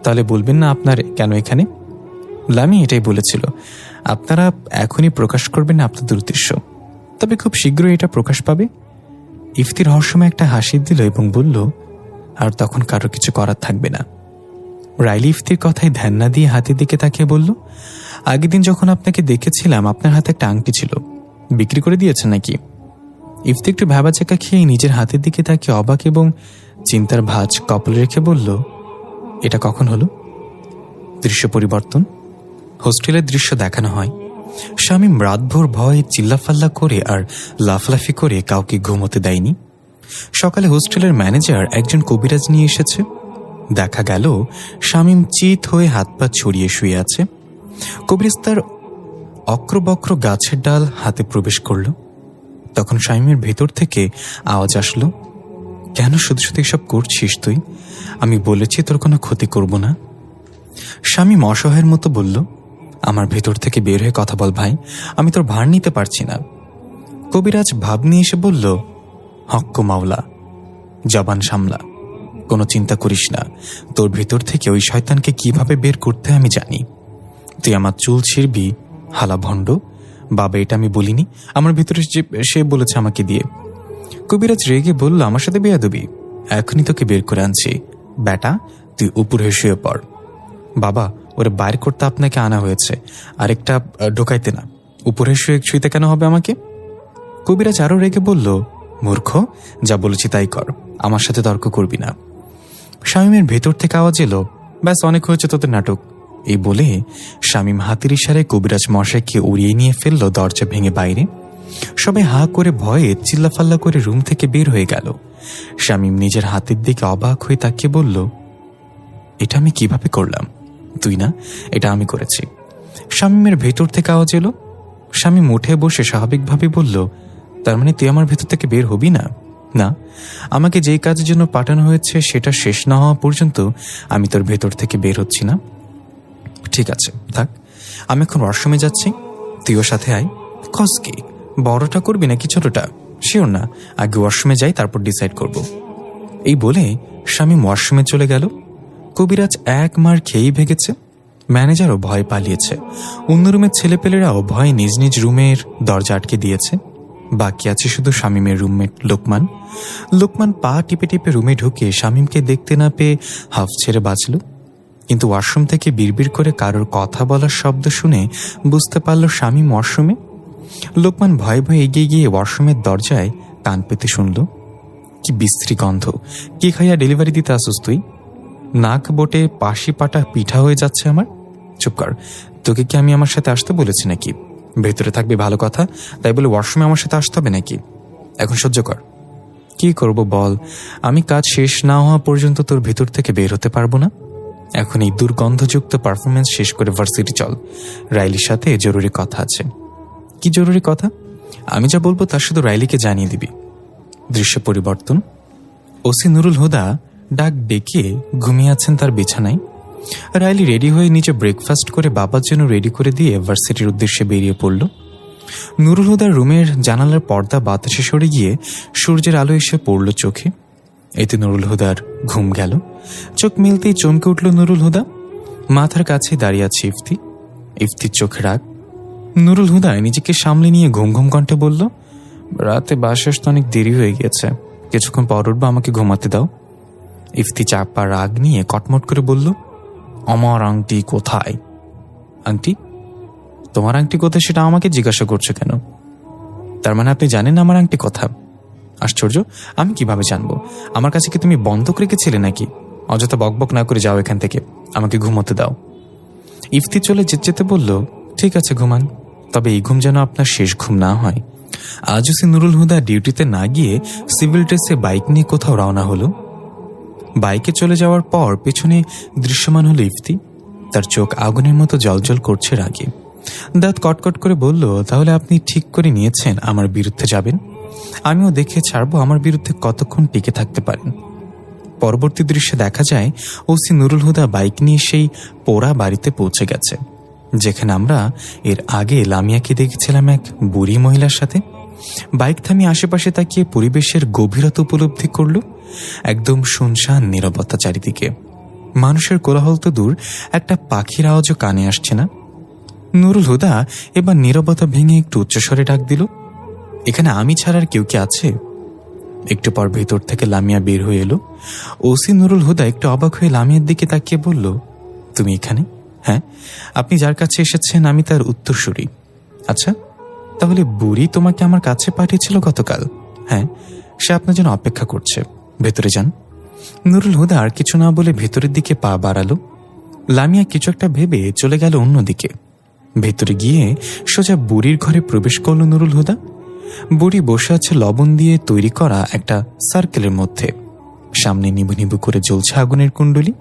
Speaker 2: তাহলে বলবেন না আপনার কেন এখানে? লামি এটাই বলেছিল, আপনারা এখনই প্রকাশ করবেন না আপনাদের উদ্দেশ্য, তবে খুব শীঘ্রই এটা প্রকাশ পাবে। ইফতি রহস্যময় একটা হাসি দিল এবং বলল, আর তখন কারো কিছু করার থাকবে না। রাইলি ইফতির কথায় ধ্যান না দিয়ে হাতের দিকে তাকিয়ে বলল, আগের দিন যখন আপনাকে দেখেছিলাম আপনার হাতে একটা আংটি ছিল, বিক্রি করে দিয়েছেন নাকি? ইফতি একটু ভ্যাবাচাকা খেয়ে নিজের হাতের দিকে তাকিয়ে অবাক এবং চিন্তার ভাঁজ কপালে রেখে বলল, এটা কখন হলো? দৃশ্য পরিবর্তন। হোস্টেলের দৃশ্য দেখানো হয়। শামীম রাতভর ভয়ে চিল্লাফাল্লা করে আর লাফলাফি করে কাউকে ঘুমোতে দেয়নি। সকালে হোস্টেলের ম্যানেজার একজন কবিরাজ নিয়ে এসেছে। দেখা গেল শামীম চিত হয়ে হাত পা ছড়িয়ে শুয়ে আছে। কবিরাজ তার অক্রবক্র গাছের ডাল হাতে প্রবেশ করল। তখন শামীমের ভেতর থেকে আওয়াজ আসলো, কেন শুধু শুধু এসব করছিস তুই? আমি বলেছি তোর কোনো ক্ষতি করব না। শামীম অসহায়ের মতো বলল, আমার ভেতর থেকে বের হয়ে কথা বল ভাই, আমি তোর ভার নিতে পারছি না। কবিরাজ ভাব নিয়ে এসে বলল, হক্ক মাওলা, জবান সামলা, কোনো চিন্তা করিস না, তোর ভেতর থেকে ওই শয়তানকে কিভাবে বের করতে আমি জানি। তুই আমার চুল ছিঁড়বি হালা ভণ্ড। বাবা, এটা আমি বলিনি, আমার ভিতরে সে বলেছে আমাকে দিয়ে। কবিরাজ রেগে বলল, আমার সাথে বেয়াদবি, এখনই তোকে বের করে আনছি। বেটা, তুই উপরে শুয়ে পড়। বাবা, ওরে বাইর করতে আপনাকে আনা হয়েছে, আরেকটা ঢোকাইতে না। উপরে শুইতে কেন হবে আমাকে? কবিরাজ আরো রেগে বলল, মূর্খ, যা বলেছি তাই কর, আমার সাথে তর্ক করবি না। শামীমের ভেতর থেকে আওয়াজ এলো, ব্যাস অনেক হয়েছে তোদের নাটক। এই বলে শামীম হাতের ইশারায় কবিরাজ মশাইকে উড়িয়ে নিয়ে ফেলল দরজা ভেঙে বাইরে। সবাই হা করে ভয়ে চিল্লাফাল্লা করে রুম থেকে বের হয়ে গেল। শামীম নিজের হাতের দিকে অবাক হয়ে তাকিয়ে বলল, এটা আমি কিভাবে করলাম? তুই না, এটা আমি করেছি। শামীমের ভেতর থেকে আওয়াজ এলো। শামীম উঠে বসে স্বাভাবিকভাবে বলল, তার মানে তুই আমার ভেতর থেকে বের হবি না? না, আমাকে যেই কাজের জন্য পাঠানো হয়েছে সেটা শেষ না হওয়া পর্যন্ত আমি তোর ভেতর থেকে বের হচ্ছি না। ঠিক আছে, থাক, আমি এখন ওয়াশরুমে যাচ্ছি, তুইও সাথে আয়। কস কি, বড়টা করবি নাকি ছোটটা? শিওর না, আগে ওয়াশরুমে যাই, তারপর ডিসাইড করব। এই বলে শামীম ওয়াশরুমে চলে গেল। কবিরাজ এক মার খেয়েই ভেগেছে। ম্যানেজারও ভয় পালিয়েছে। অন্য রুমের ছেলেপেলেরাও ভয়ে নিজ নিজ রুমের দরজা আটকে দিয়েছে। বাকি আছে শুধু শামীমের রুমমেট লোকমান। লোকমান পা টিপে টিপে রুমে ঢুকে শামীমকে দেখতে না পেয়ে হাফ ছেড়ে বাঁচল। কিন্তু ওয়াশরুম থেকে বিড়বিড় করে কারোর কথা বলার শব্দ শুনে বুঝতে পারল শামীম ওয়াশরুমে। লোকমান ভয়ে ভয়ে এগিয়ে গিয়ে ওয়াশরুমের দরজায় কান পেতে শুনল, কি বিশ্রী গন্ধ, কি খাইয়া ডেলিভারি দিতে আসুস তুই? নাক বটে পাশি পাটা পিঠা হয়ে যাচ্ছে আমার। চুপ কর, তোকে কি আমি আমার সাথে আসতে বলেছি নাকি? ভেতরে থাকবি ভালো কথা, তাই বলে ওয়াশরুমে আমার সাথে আসতে হবে নাকি? এখন সহ্য কর। কি করব বল, আমি কাজ শেষ না হওয়া পর্যন্ত তোর ভেতর থেকে বের হতে পারবো না। এখন এই দুর্গন্ধযুক্ত পারফরমেন্স শেষ করে ভার্সিটি চল, রাইলির সাথে জরুরি কথা আছে। কি জরুরি কথা? আমি যা বলবো তা শুধু রাইলিকে জানিয়ে দিবি। দৃশ্য পরিবর্তন। ওসি নুরুল হুদা ডাক ডেকে ঘুমিয়ে আছেন তার বিছানায়। রাইলি রেডি হয়ে নিচে ব্রেকফাস্ট করে বাবার জন্য রেডি করে দিয়ে ভার্সিটির উদ্দেশ্যে বেরিয়ে পড়ল। নুরুল হুদার রুমের জানালার পর্দা বাতাসে সরে গিয়ে সূর্যের আলো এসে পড়ল চোখে। এতে নুরুল হুদার ঘুম গেল। চোখ মিলতেই চমকে উঠল নুরুল হুদা। মাথার কাছে দাঁড়িয়ে আছে ইফতি। ইফতির চোখে রাগ। নুরুল হুদা নিজেকে সামলে নিয়ে ঘুম ঘুম কণ্ঠে বলল, রাতে বাস আসতে অনেক দেরি হয়ে গেছে, কিছুক্ষণ পর উঠবা, আমাকে ঘুমাতে দাও। ইফতি চাপা রাগ নিয়ে কটমট করে বলল, আমার আংটি কোথায়? আংটি? তোমার আংটি কোথায় সেটা আমাকে জিজ্ঞাসা করছো কেন? তার মানে আপনি জানেন আমার আংটি কথা? আশ্চর্য, আমি কিভাবে জানবো? আমার কাছে কি তুমি বন্ধক রেখেছিলে নাকি? অযথা বকবক না করে যাও এখান থেকে, আমাকে ঘুমোতে দাও। ইফতি চলে যেতে যেতে বলল, ঠিক আছে ঘুমান, তবে এই ঘুম যেন আপনার শেষ ঘুম না হয়। আজ ওসি নুরুল হুদা ডিউটিতে না গিয়ে সিভিল ড্রেসে বাইক নিয়ে কোথাও রওনা হলো। বাইকে চলে যাওয়ার পর পেছনে দৃশ্যমান হলো ইফতি। তার চোখ আগুনের মতো জ্বলজ্বল করছে রাগে। দাঁত কটকট করে বলল, তাহলে আপনি ঠিক করে নিয়েছেন আমার বিরুদ্ধে যাবেন? আমিও দেখে ছাড়বো আমার বিরুদ্ধে কতক্ষণ টিকে থাকতে পারেন। পরবর্তী দৃশ্যে দেখা যায় ওসি নুরুল হুদা বাইক নিয়ে সেই পোড়া বাড়িতে পৌঁছে গেছে, যেখানে আমরা এর আগে লামিয়াকে দেখেছিলাম এক বুড়ি মহিলার সাথে। বাইক থামিয়ে আশেপাশে তাকিয়ে পরিবেশের গভীরতা উপলব্ধি করল। একদম শুনশান নীরবতা চারিদিকে। মানুষের কোলাহল তো দূর, একটা পাখির আওয়াজও কানে আসছে না। নুরুল হুদা এবার নীরবতা ভেঙে একটু উচ্চস্বরে ডাক দিল, এখানে আমি ছাড়ার কেউ কি আছে? একটু পর ভেতর থেকে লামিয়া বের হয়ে এলো। ওসি নুরুল হুদা একটু অবাক হয়ে লামিয়ার দিকে তাকিয়ে বলল, তুমি এখানে? হ্যাঁ, আপনি যার কাছে এসেছেন আমি তার উত্তরসূরি। আচ্ছা, তাহলে বুড়ি তোমাকে আমার কাছে পাঠিয়েছিল গতকাল? হ্যাঁ, সে আপনার জন্য অপেক্ষা করছে, ভেতরে যান। নুরুল হুদা আর কিছু না বলে ভেতরের দিকে পা বাড়ালো। লামিয়া কিছু একটা ভেবে চলে গেল অন্যদিকে। ভেতরে গিয়ে সোজা বুড়ির ঘরে প্রবেশ করল নুরুল হুদা। বুড়ি বসে আছে লবণ দিয়ে তৈরি করা একটা সার্কেলের মধ্যে। সামনে নিবু নিবু করে জ্বলছে আগুনের কুণ্ডলি।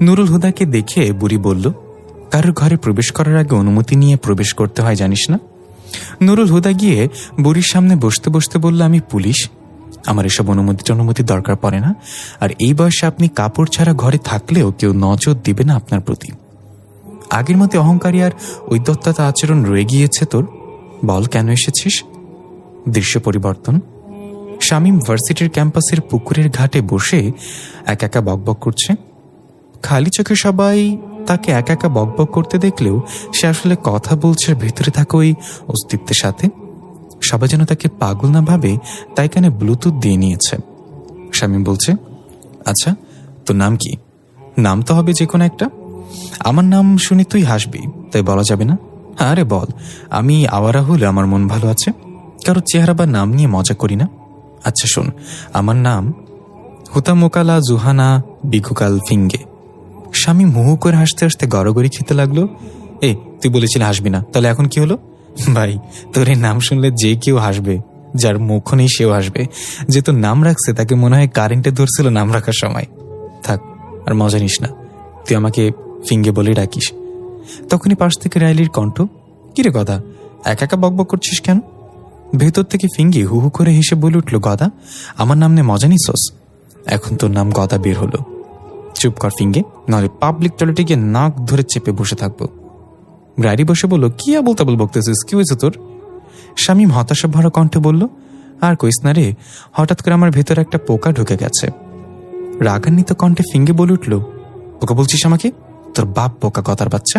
Speaker 2: নুরুল হুদাকে দেখে বুড়ি বলল, কারোর ঘরে প্রবেশ করার আগে অনুমতি নিয়ে প্রবেশ করতে হয় জানিস না? নুরুল হুদা গিয়ে বুড়ির সামনে বসতে বসতে বলল, আমি পুলিশ, আমার এসব অনুমতি দরকার পড়ে না। আর এই বয়সে আপনি কাপড় ছাড়া ঘরে থাকলেও কেউ নজর দিবে না আপনার প্রতি। আগের মতো অহংকারী আর ঔদ্ধত্যতা আচরণ রয়ে গিয়েছে তোর? বল, কেন এসেছিস? দৃশ্য পরিবর্তন। শামীম ভার্সিটির ক্যাম্পাসের পুকুরের ঘাটে বসে একা একা বকবক করছে। খালি চোখে সবাই তাকে একা একা বকবক করতে দেখলেও সে আসলে কথা বলছে ভেতরে থাকা ওই অস্তিত্বের সাথে। সবাই যেন তাকে পাগল না ভাবে, তাই কানে ব্লুটুথ দিয়ে নিয়েছে। শামীম বলছে, আচ্ছা তোর নাম কি? নাম তো হবে যে কোনো একটা। আমার নাম শুনি তুই হাসবি, তাই বলা যাবে না? আরে বল, আমি আওয়ারা হলে আমার মন ভালো আছে, কারো চেহারা বা নাম নিয়ে মজা করি না। আচ্ছা শোন, আমার নাম হুতামোকালা জুহানা বিঘুকাল ফিঙ্গে। স্বামী মুহু করে হাসতে হাসতে গড়গড়ি খেতে লাগলো। তুই বলেছিলি হাসবি না, তাহলে এখন কি হলো? ভাই, তোর এই নাম শুনলে যে কেউ হাসবে, যার মুখ নেই সেও হাসবে। যে তোর নাম রাখছে তাকে মনে হয় কারেন্টে ধরছিল নাম রাখার সময়। থাক, আর মজা নিস না, তুই আমাকে ফিঙ্গে বলে ডাকিস। তখনই পাশ থেকে রাইলির কণ্ঠ, কিরে গদা, একা একা বকবক করছিস কেন? ভেতর থেকে ফিঙ্গে হু হু করে হেসে বলে উঠল, গদা, আমার নাম নে মজা নিছোস? এখন তোর নাম গদা বের হলো। চুপ কর ফিঙ্গে, নাহলে পাবলিক টয়লেটে গিয়ে নাক ধরে চেপে বসে থাকবো। রাইলি বসে বলল, কি বলতে বকতেছিস, কি হয়েছে তোর? শামীম হতাশা ভরা কণ্ঠে বলল, আর কইস না রে, হঠাৎ করে আমার ভেতরে একটা পোকা ঢুকে গেছে। রাগান্বিত কণ্ঠে ফিঙ্গে বলে উঠল, পোকা বলছিস আমাকে? তোর বাপ পোকা, কথার বাচ্চা।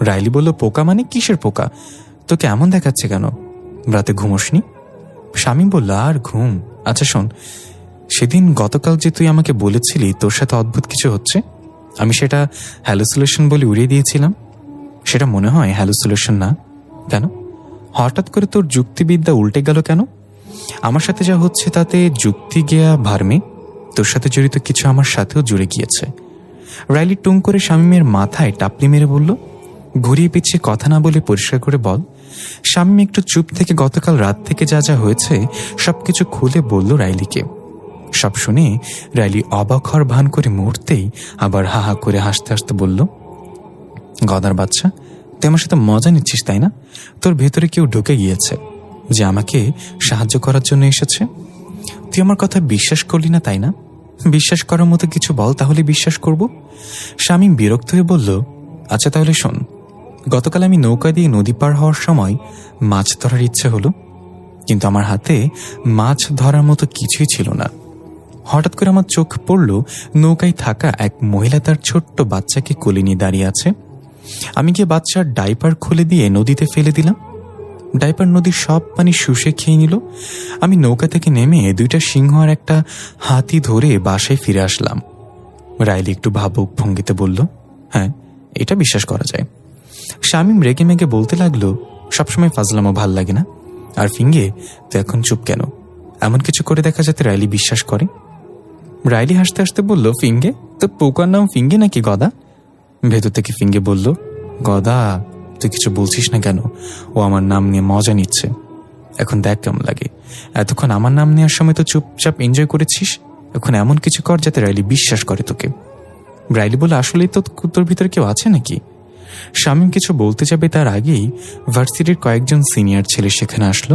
Speaker 2: রাইলি বলল, পোকা মানে কিসের পোকা? তোকে এমন দেখাচ্ছে কেন? রাতে ঘুমোসনি? শামীম বলল, আর ঘুম? আচ্ছা শোন, সেদিন গতকাল যে তুই আমাকে বলেছিলি তোর সাথে অদ্ভুত কিছু হচ্ছে, আমি সেটা হ্যালুসিনেশন বলে উড়িয়ে দিয়েছিলাম। সেটা মনে হয় হ্যালুসিনেশন না। কেন? হঠাৎ করে তোর যুক্তিবিদ্যা উল্টে গেল কেন? আমার সাথে যা হচ্ছে তাতে যুক্তি গেয়া ভার্মে, তোর সাথে জড়িত কিছু আমার সাথেও জুড়ে গিয়েছে। রাইলি টুং করে শামীমের মাথায় টাপলি মেরে বলল, ঘুরিয়ে পিছিয়ে কথা না বলে পরিষ্কার করে বল। শামীম একটু চুপ থেকে গতকাল রাত থেকে যা যা হয়েছে সবকিছু খুলে বলল রাইলিকে। সব শুনে রাইলি অবাক হওয়ার ভান করে মুহূর্তেই আবার হা হা করে হাসতে হাসতে বলল, গদার বাচ্চা, তুই আমার সাথে মজা নিচ্ছিস তাই না? তোর ভেতরে কেউ ঢুকে গিয়েছে যে আমাকে সাহায্য করার জন্য এসেছে। তুই আমার কথা বিশ্বাস করলি না তাই না? বিশ্বাস করার মতো কিছু বল, তাহলে বিশ্বাস করব। শামীম বিরক্ত হয়ে বলল, আচ্ছা তাহলে শোন, গতকাল আমি নৌকা দিয়ে নদী পার হওয়ার সময় মাছ ধরার ইচ্ছে হলো, কিন্তু আমার হাতে মাছ ধরার মতো কিছুই ছিল না। হঠাৎ করে আমার চোখ পড়ল নৌকায় থাকা এক মহিলা তার ছোট্ট বাচ্চাকে কোলে নিয়ে দাঁড়িয়ে আছে। আমি গিয়ে বাচ্চার ডাইপার খুলে দিয়ে নদীতে ফেলে দিলাম। ডাইপার নদীর সব পানি শুষে খেয়ে নিল। আমি নৌকা থেকে নেমে 2টা সিংহ আর একটা হাতি ধরে বাসায় ফিরে আসলাম। রাইলি একটু ভাবুক ভঙ্গিতে বলল, হ্যাঁ, এটা বিশ্বাস করা যায়। শামীম রেগে মেগে বলতে লাগলো, সবসময় ফাজলামো ভাল লাগে না। আর ফিঙ্গে, তুই এখন চুপ কেন? এমন কিছু করে দেখা যাতে রাইলি বিশ্বাস করে। রাইলি হাসতে হাসতে বলল, ফিঙ্গে? তো পোকার নাম ফিঙ্গে নাকি গদা? ভেতর থেকে ফিঙ্গে বলল, গদা, তুই কিছু বলছিস না কেন? ও আমার নাম নিয়ে মজা নিচ্ছে। এখন দেখ কেমন লাগে। এতক্ষণ আমার নাম নেওয়ার সময় তো চুপচাপ এনজয় করেছিস, এখন এমন কিছু কর যাতে রাইলি বিশ্বাস করে তোকে। রাইলি বলে, আসলেই তো তোর ভিতরে কেউ আছে নাকি? শামীম কিছু বলতে যাবে তার আগেই ভার্সিটির কয়েকজন সিনিয়র ছেলে সেখানে আসলো।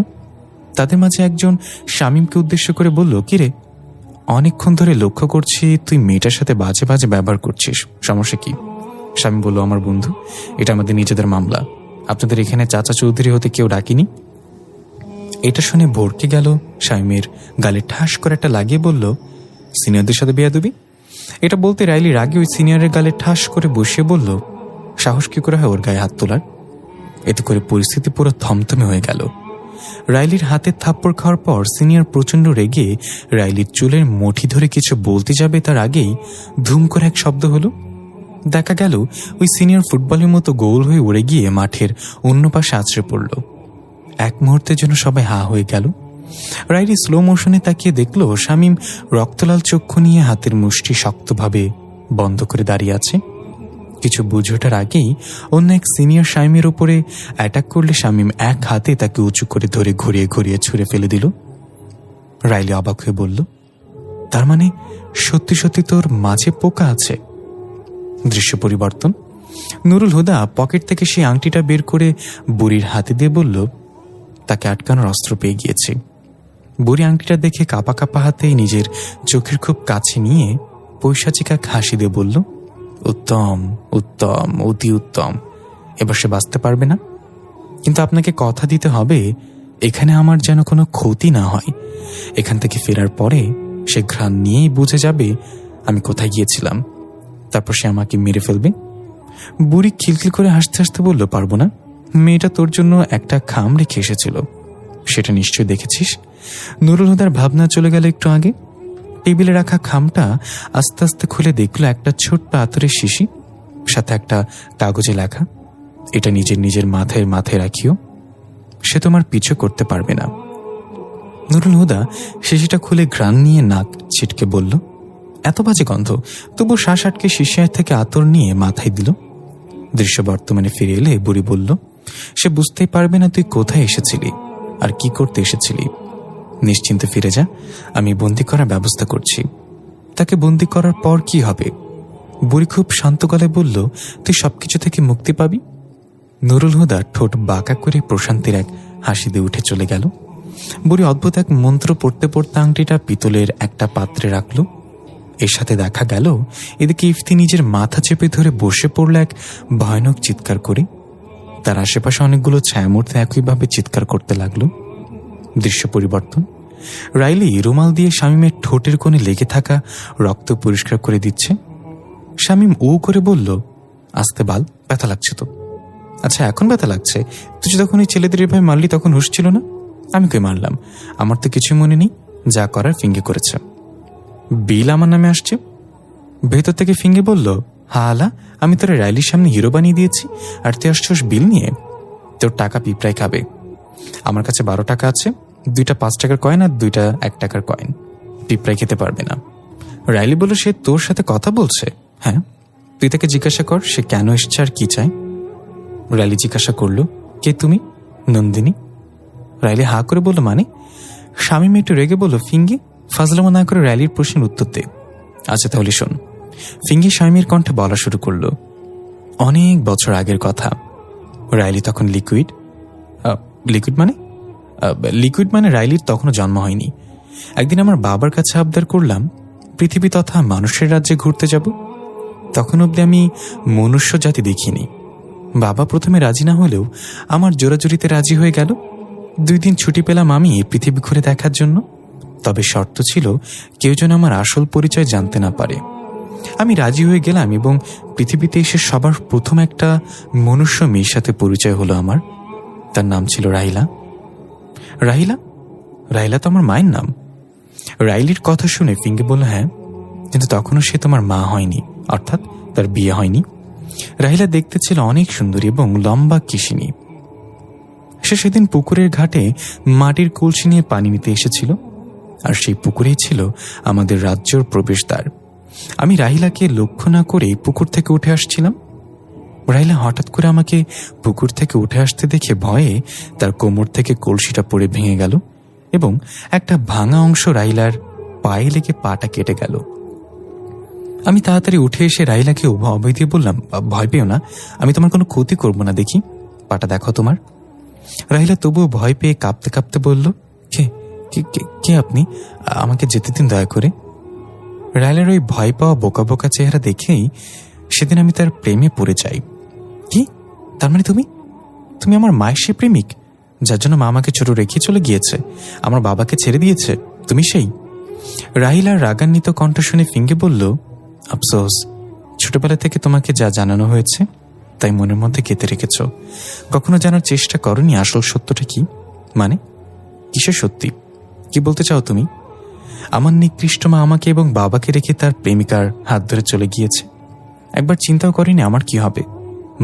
Speaker 2: তাদের মাঝে একজন শামীমকে উদ্দেশ্য করে বলল, কিরে, অনেকক্ষণ ধরে লক্ষ্য করছি তুই মেয়েটার সাথে বাজে বাজে ব্যবহার করছিস, সমস্যা কি? শামীম বলল, আমার বন্ধু, এটা আমাদের নিজেদের মামলা, আপনাদের এখানে চাচা চৌধুরী হতে কেউ ডাকিনি। এটা শুনে ভরকে গেল শামীমের গালে ঠাস করে একটা লাগিয়ে বলল, সিনিয়রদের সাথে বেয়াদবি? এটা বলতে রাইলি রাগে ওই সিনিয়রের গালে ঠাস করে বসিয়ে বলল, সাহস কি করে হয় ওর গায়ে হাত তোলার? এতে করে পরিস্থিতি পুরো থমথমে হয়ে গেল। রাইলির হাতে থাপ্পড় খাওয়ার পর সিনিয়র প্রচণ্ড রেগে রাইলির চুলের মুঠি ধরে কিছু বলতে যাবে তার আগেই ধুম করে এক শব্দ হলো। দেখা গেল ওই সিনিয়র ফুটবলের মতো গোল হয়ে উড়ে গিয়ে মাঠের অন্য পাশে আছড়ে পড়ল। এক মুহূর্তের জন্য সবাই হা হয়ে গেল। রাইলি স্লো মোশনে তাকিয়ে দেখল শামীম রক্তলাল চক্ষু নিয়ে হাতের মুষ্টি শক্তভাবে বন্ধ করে দাঁড়িয়ে আছে। কিছু বুঝে ওঠার আগেই অন্য এক সিনিয়র শামীমের উপরে অ্যাটাক করলে শামীম এক হাতে তাকে উঁচু করে ধরে ঘুরিয়ে ঘুরিয়ে ছুঁড়ে ফেলে দিল। রাইলি অবাক হয়ে বলল, তার মানে সত্যি সত্যি তোর মাঝে পোকা আছে? দৃশ্য পরিবর্তন। নুরুল হুদা পকেট থেকে সেই আংটিটা বের করে বুড়ির হাতে দিয়ে বলল, তাকে আটকানোর অস্ত্র পেয়ে গিয়েছে। বুড়ি আংটিটা দেখে কাপা কাপা হাতে নিজের চোখের খুব কাছে নিয়ে পৈশাচিকা হাসি দিয়ে বলল, উত্তম উত্তম, অতি উত্তম, এবার সে বাঁচতে পারবে না। কিন্তু আপনাকে কথা দিতে হবে এখানে আমার যেন কোনো ক্ষতি না হয়। এখান থেকে ফেরার পরে সে ঘ্রাণ নিয়েই বুঝে যাবে আমি কোথায় গিয়েছিলাম, তারপর সে আমাকে মেরে ফেলবে। বুড়ি খিলখিল করে হাসতে হাসতে বলল, পারবো না, মেয়েটা তোর জন্য একটা খাম রেখে এসেছিল, সেটা নিশ্চয়ই দেখেছিস। নুরুল হুদার ভাবনা চলে গেল একটু আগে। টেবিলে রাখা খামটা আস্তে আস্তে খুলে দেখলো একটা ছোট্ট আতরের শিশি, সাথে একটা কাগজে লেখা, এটা নিজের নিজের মাথায় মাথায় রাখিও, সে তোমার পিছু করতে পারবে না। নুরুল হুদা শিশিটা খুলে ঘ্রাণ নিয়ে নাক ছিটকে বলল, এত বাজে গন্ধ, তবু শ্বাস আটকে শিশিয়ার থেকে আতর নিয়ে মাথায় দিল। দৃশ্য বর্তমানে ফিরে এলে বুড়ি বলল, সে বুঝতেই পারবে না তুই কোথায় এসেছিলি আর কি করতে এসেছিলি। নিশ্চিন্তে ফিরে যা, আমি বন্দি করার ব্যবস্থা করছি। তাকে বন্দি করার পর কি হবে? বুড়ি খুব শান্ত গলায় বলল, তুই সবকিছু থেকে মুক্তি পাবি। নুরুল হুদা ঠোঁট বাঁকা করে প্রশান্তির এক হাসি দিয়ে উঠে চলে গেল। বুড়ি অদ্ভুত এক মন্ত্র পড়তে পড়তে আংটিটা পিতলের একটা পাত্রে রাখল। এর সাথে দেখা গেল এদিকে ইফতি নিজের মাথা চেপে ধরে বসে পড়ল এক ভয়ানক চিৎকার করে। তার আশেপাশে অনেকগুলো ছায়ামূর্তি একইভাবে চিৎকার করতে লাগলো। দৃশ্য পরিবর্তন। রাইলি রুমাল দিয়ে শামীমের ঠোঁটের কোণে লেগে থাকা রক্ত পরিষ্কার করে দিচ্ছে। শামীম ও করে বলল, আস্তে বাল, ব্যথা লাগছে তো। আচ্ছা, এখন ব্যথা লাগছে? তুই যখন ওই ছেলেদের এভাবে মারলি তখন হুঁশ ছিল না? আমি কই মারলাম? আমার তো কিছুই মনে নেই, যা করার ফিঙ্গে করেছে। বিল আমার নামে আসছে। ভেতর থেকে ফিঙ্গে বলল, হালা, আমি তোর রাইলির সামনে হিরো বানিয়ে দিয়েছি আর তুই আসছোস বিল নিয়ে? তোর টাকা পিঁপড়াই খাবে। আমার কাছে 12 টাকা আছে, 2টা 5 টাকার কয়েন আর 2টা 1 টাকার কয়েন, পিঁপড়াই খেতে পারবে না। রাইলি বলল, সে তোর সাথে কথা বলছে? হ্যাঁ, তুই তাকে জিজ্ঞাসা কর সে কেন এসছে আর কি চায়। রাইলি জিজ্ঞাসা করলো, কে তুমি? নন্দিনী। রাইলি হা করে বলল, মানে? শামীম একটু রেগে বলল, ফিঙ্গি, ফাজলামো না করে রাইলির প্রশ্নের উত্তর দে। আচ্ছা তাহলে শোন। ফিঙ্গি শামীমের কণ্ঠে বলা শুরু করলো, অনেক বছর আগের কথা। রাইলি তখন লিকুইড মানে রাইলির তখনও জন্ম হয়নি। একদিন আমার বাবার কাছে আবদার করলাম পৃথিবী তথা মানুষের রাজ্যে ঘুরতে যাব। তখন অবধি আমি মনুষ্য জাতি দেখিনি। বাবা প্রথমে রাজি না হলেও আমার জোরাজুরিতে রাজি হয়ে গেল। 2 দিন ছুটি পেলাম আমি পৃথিবী ঘুরে দেখার জন্য। তবে শর্ত ছিল কেউ যেন আমার আসল পরিচয় জানতে না পারে। আমি রাজি হয়ে গেলাম এবং পৃথিবীতে এসে সবার প্রথম একটা মনুষ্য মেয়ের সাথে পরিচয় হলো আমার। তার নাম ছিল রাহিলা। রাহিলা? রাহিলা তো আমার মায়ের নাম। রাইলির কথা শুনে ফিঙ্গে বলল, হ্যাঁ, কিন্তু তখনও সে তোমার মা হয়নি, অর্থাৎ তার বিয়ে হয়নি। রাহিলা দেখতে ছিল অনেক সুন্দরী এবং লম্বা কিশিনী। সে সেদিন পুকুরের ঘাটে মাটির কলসি নিয়ে পানি নিতে এসেছিল। আর সেই পুকুরেই ছিল আমাদের রাজ্যর প্রবেশদ্বার। আমি রাহিলাকে লক্ষ্য না করেই পুকুর থেকে উঠে আসছিলাম। রাহিলা হঠাৎ করে আমাকে পুকুর থেকে উঠে আসতে দেখে ভয়ে তার কোমর থেকে কলসিটা পড়ে ভেঙে গেল এবং একটা ভাঙা অংশ রাহিলার পায়ে লেগে পাটা কেটে গেল। আমি তাড়াতাড়ি উঠে এসে রাহিলাকে অভয় দিয়ে বললাম, ভয় পেও না, আমি তোমার কোনো ক্ষতি করবো না, দেখি পাটা দেখো তোমার। রাহিলা তবুও ভয় পেয়ে কাঁপতে কাঁপতে বলল, কে কে আপনি? আমাকে যেতে দিন দয়া করে। রাহিলার ওই ভয় পাওয়া বোকা বোকা চেহারা দেখেই সেদিন আমি তার প্রেমে পড়ে যাই। কি, তার মানে তুমি তুমি আমার মায়ের সে প্রেমিক যার জন্য মা আমাকে ছোট রেখে চলে গিয়েছে, আমার বাবাকে ছেড়ে দিয়েছে? তুমি সেই? রাহিলার রাগান্বিত কণ্ঠ শুনে ফিঙ্গে বলল, আফসোস, ছোটবেলা থেকে তোমাকে যা জানানো হয়েছে তাই মনের মধ্যে গেঁথে রেখেছ। কখনো জানার চেষ্টা করনি আসল সত্যটা কি। মানে কিসের সত্যি? কি বলতে চাও তুমি? আমার নিকৃষ্ট মা আমাকে এবং বাবাকে রেখে তার প্রেমিকার হাত ধরে চলে গিয়েছে। একবার চিন্তাও করিনি আমার কি হবে,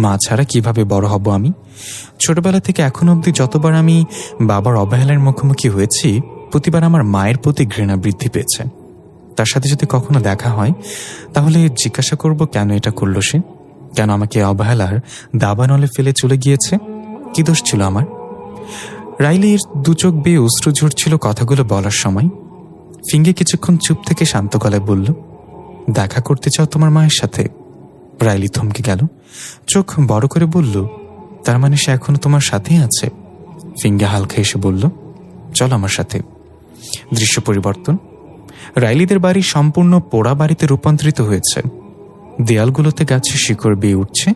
Speaker 2: মা ছাড়া কিভাবে বড় হব আমি। ছোটবেলা থেকে এখন অবধি যতবার আমি বাবার অবহেলার মুখোমুখি হয়েছি, প্রতিবার আমার মায়ের প্রতি ঘৃণা বৃদ্ধি পেয়েছে। তার সাথে যদি কখনো দেখা হয় তাহলে জিজ্ঞাসা করব কেন এটা করলো সে, কেন আমাকে অবহেলার দাবানলে ফেলে চলে গিয়েছে, কি দোষ ছিল আমার? রাইলির দুচোখ বেয়ে অশ্রু ঝরছিল কথাগুলো বলার সময়। ফিঙ্গে কিছুক্ষণ চুপ থেকে শান্ত গলায় বলল, দেখা করতে চাও তোমার মায়ের সাথে? রাইলি থমকে গেল, চোখ বড় করে বলল, তার মানে সে এখনো তোমার সাথেই আছে? ফিঙ্গে হালকা এসে বলল, চলো আমার সাথে। দৃশ্য পরিবর্তন। রাইলিদের বাড়ি সম্পূর্ণ পোড়া বাড়িতে রূপান্তরিত হয়েছে। দেয়ালগুলোতে গাছে শিকড় বেয়ে উঠছে,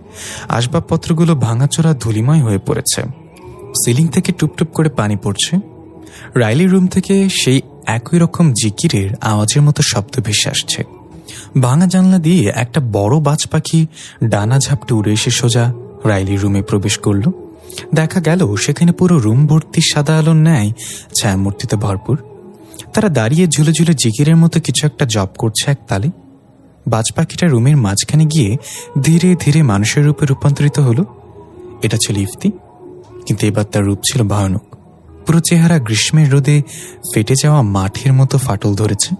Speaker 2: আসবাবপত্রগুলো ভাঙাচোরা ধুলিময় হয়ে পড়েছে, সিলিং থেকে টুপটুপ করে পানি পড়ছে। রাইলির রুম থেকে সেই একই রকম জিকিরের আওয়াজের মতো শব্দ ভেসে আসছে। ভাঙা জানলা দিয়ে একটা বড় বাজ পাখি ডানা ঝাপটে উড়ে এসে সোজা রাইলির রুমে প্রবেশ করল। দেখা গেল সেখানে পুরো রুম ভর্তি সাদা আলোর ন্যায় ছায়ামূর্তিতে ভরপুর। তারা দাঁড়িয়ে ঝুলে ঝুলে জিকিরের মতো কিছু একটা জপ করছে এক তালে। বাজ পাখিটা রুমের মাঝখানে গিয়ে ধীরে ধীরে মানুষের রূপে রূপান্তরিত হলো। এটা ছিল ইফতি, কিন্তু এবার তার রূপ ছিল ভয়ানক। পুরো চেহারা গ্রীষ্মের রোদে ফেটে যাওয়া মাঠের মতো ফাটল ধরেছে,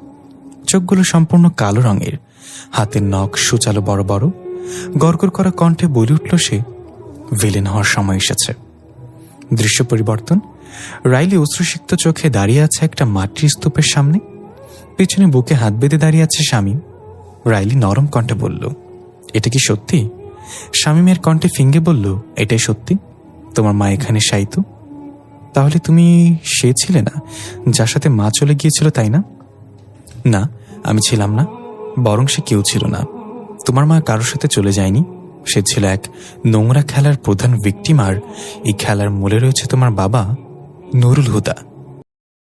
Speaker 2: চোখগুলো সম্পূর্ণ কালো রঙের, হাতের নখ সুচালো বড় বড়। গড়গড় করা কণ্ঠে বলে উঠল সে, ভিলেন হওয়ার সময় এসেছে। দৃশ্য পরিবর্তন। রাইলি অশ্রুসিক্ত চোখে দাঁড়িয়ে আছে একটা মাটির স্তূপের সামনে, পেছনে বুকে হাত বেঁধে দাঁড়িয়ে আছে শামীম। রাইলি নরম কণ্ঠে বলল, এটা কি সত্যি? শামীমের কণ্ঠে ফিঙ্গে বলল, এটাই সত্যি, তোমার মা এখানে শায়িত। তাহলে তুমি সে ছিলে না যার সাথে মা চলে গিয়েছিল, তাই না? না, আমি ছিলাম না, বরং সে কেউ ছিল না। তোমার মা কারোর সাথে চলে যায়নি, সে ছিল এক নোংরা খেলার প্রধান ভিকটিম, আর এই খেলার মূলে রয়েছে তোমার বাবা নুরুল হুদা।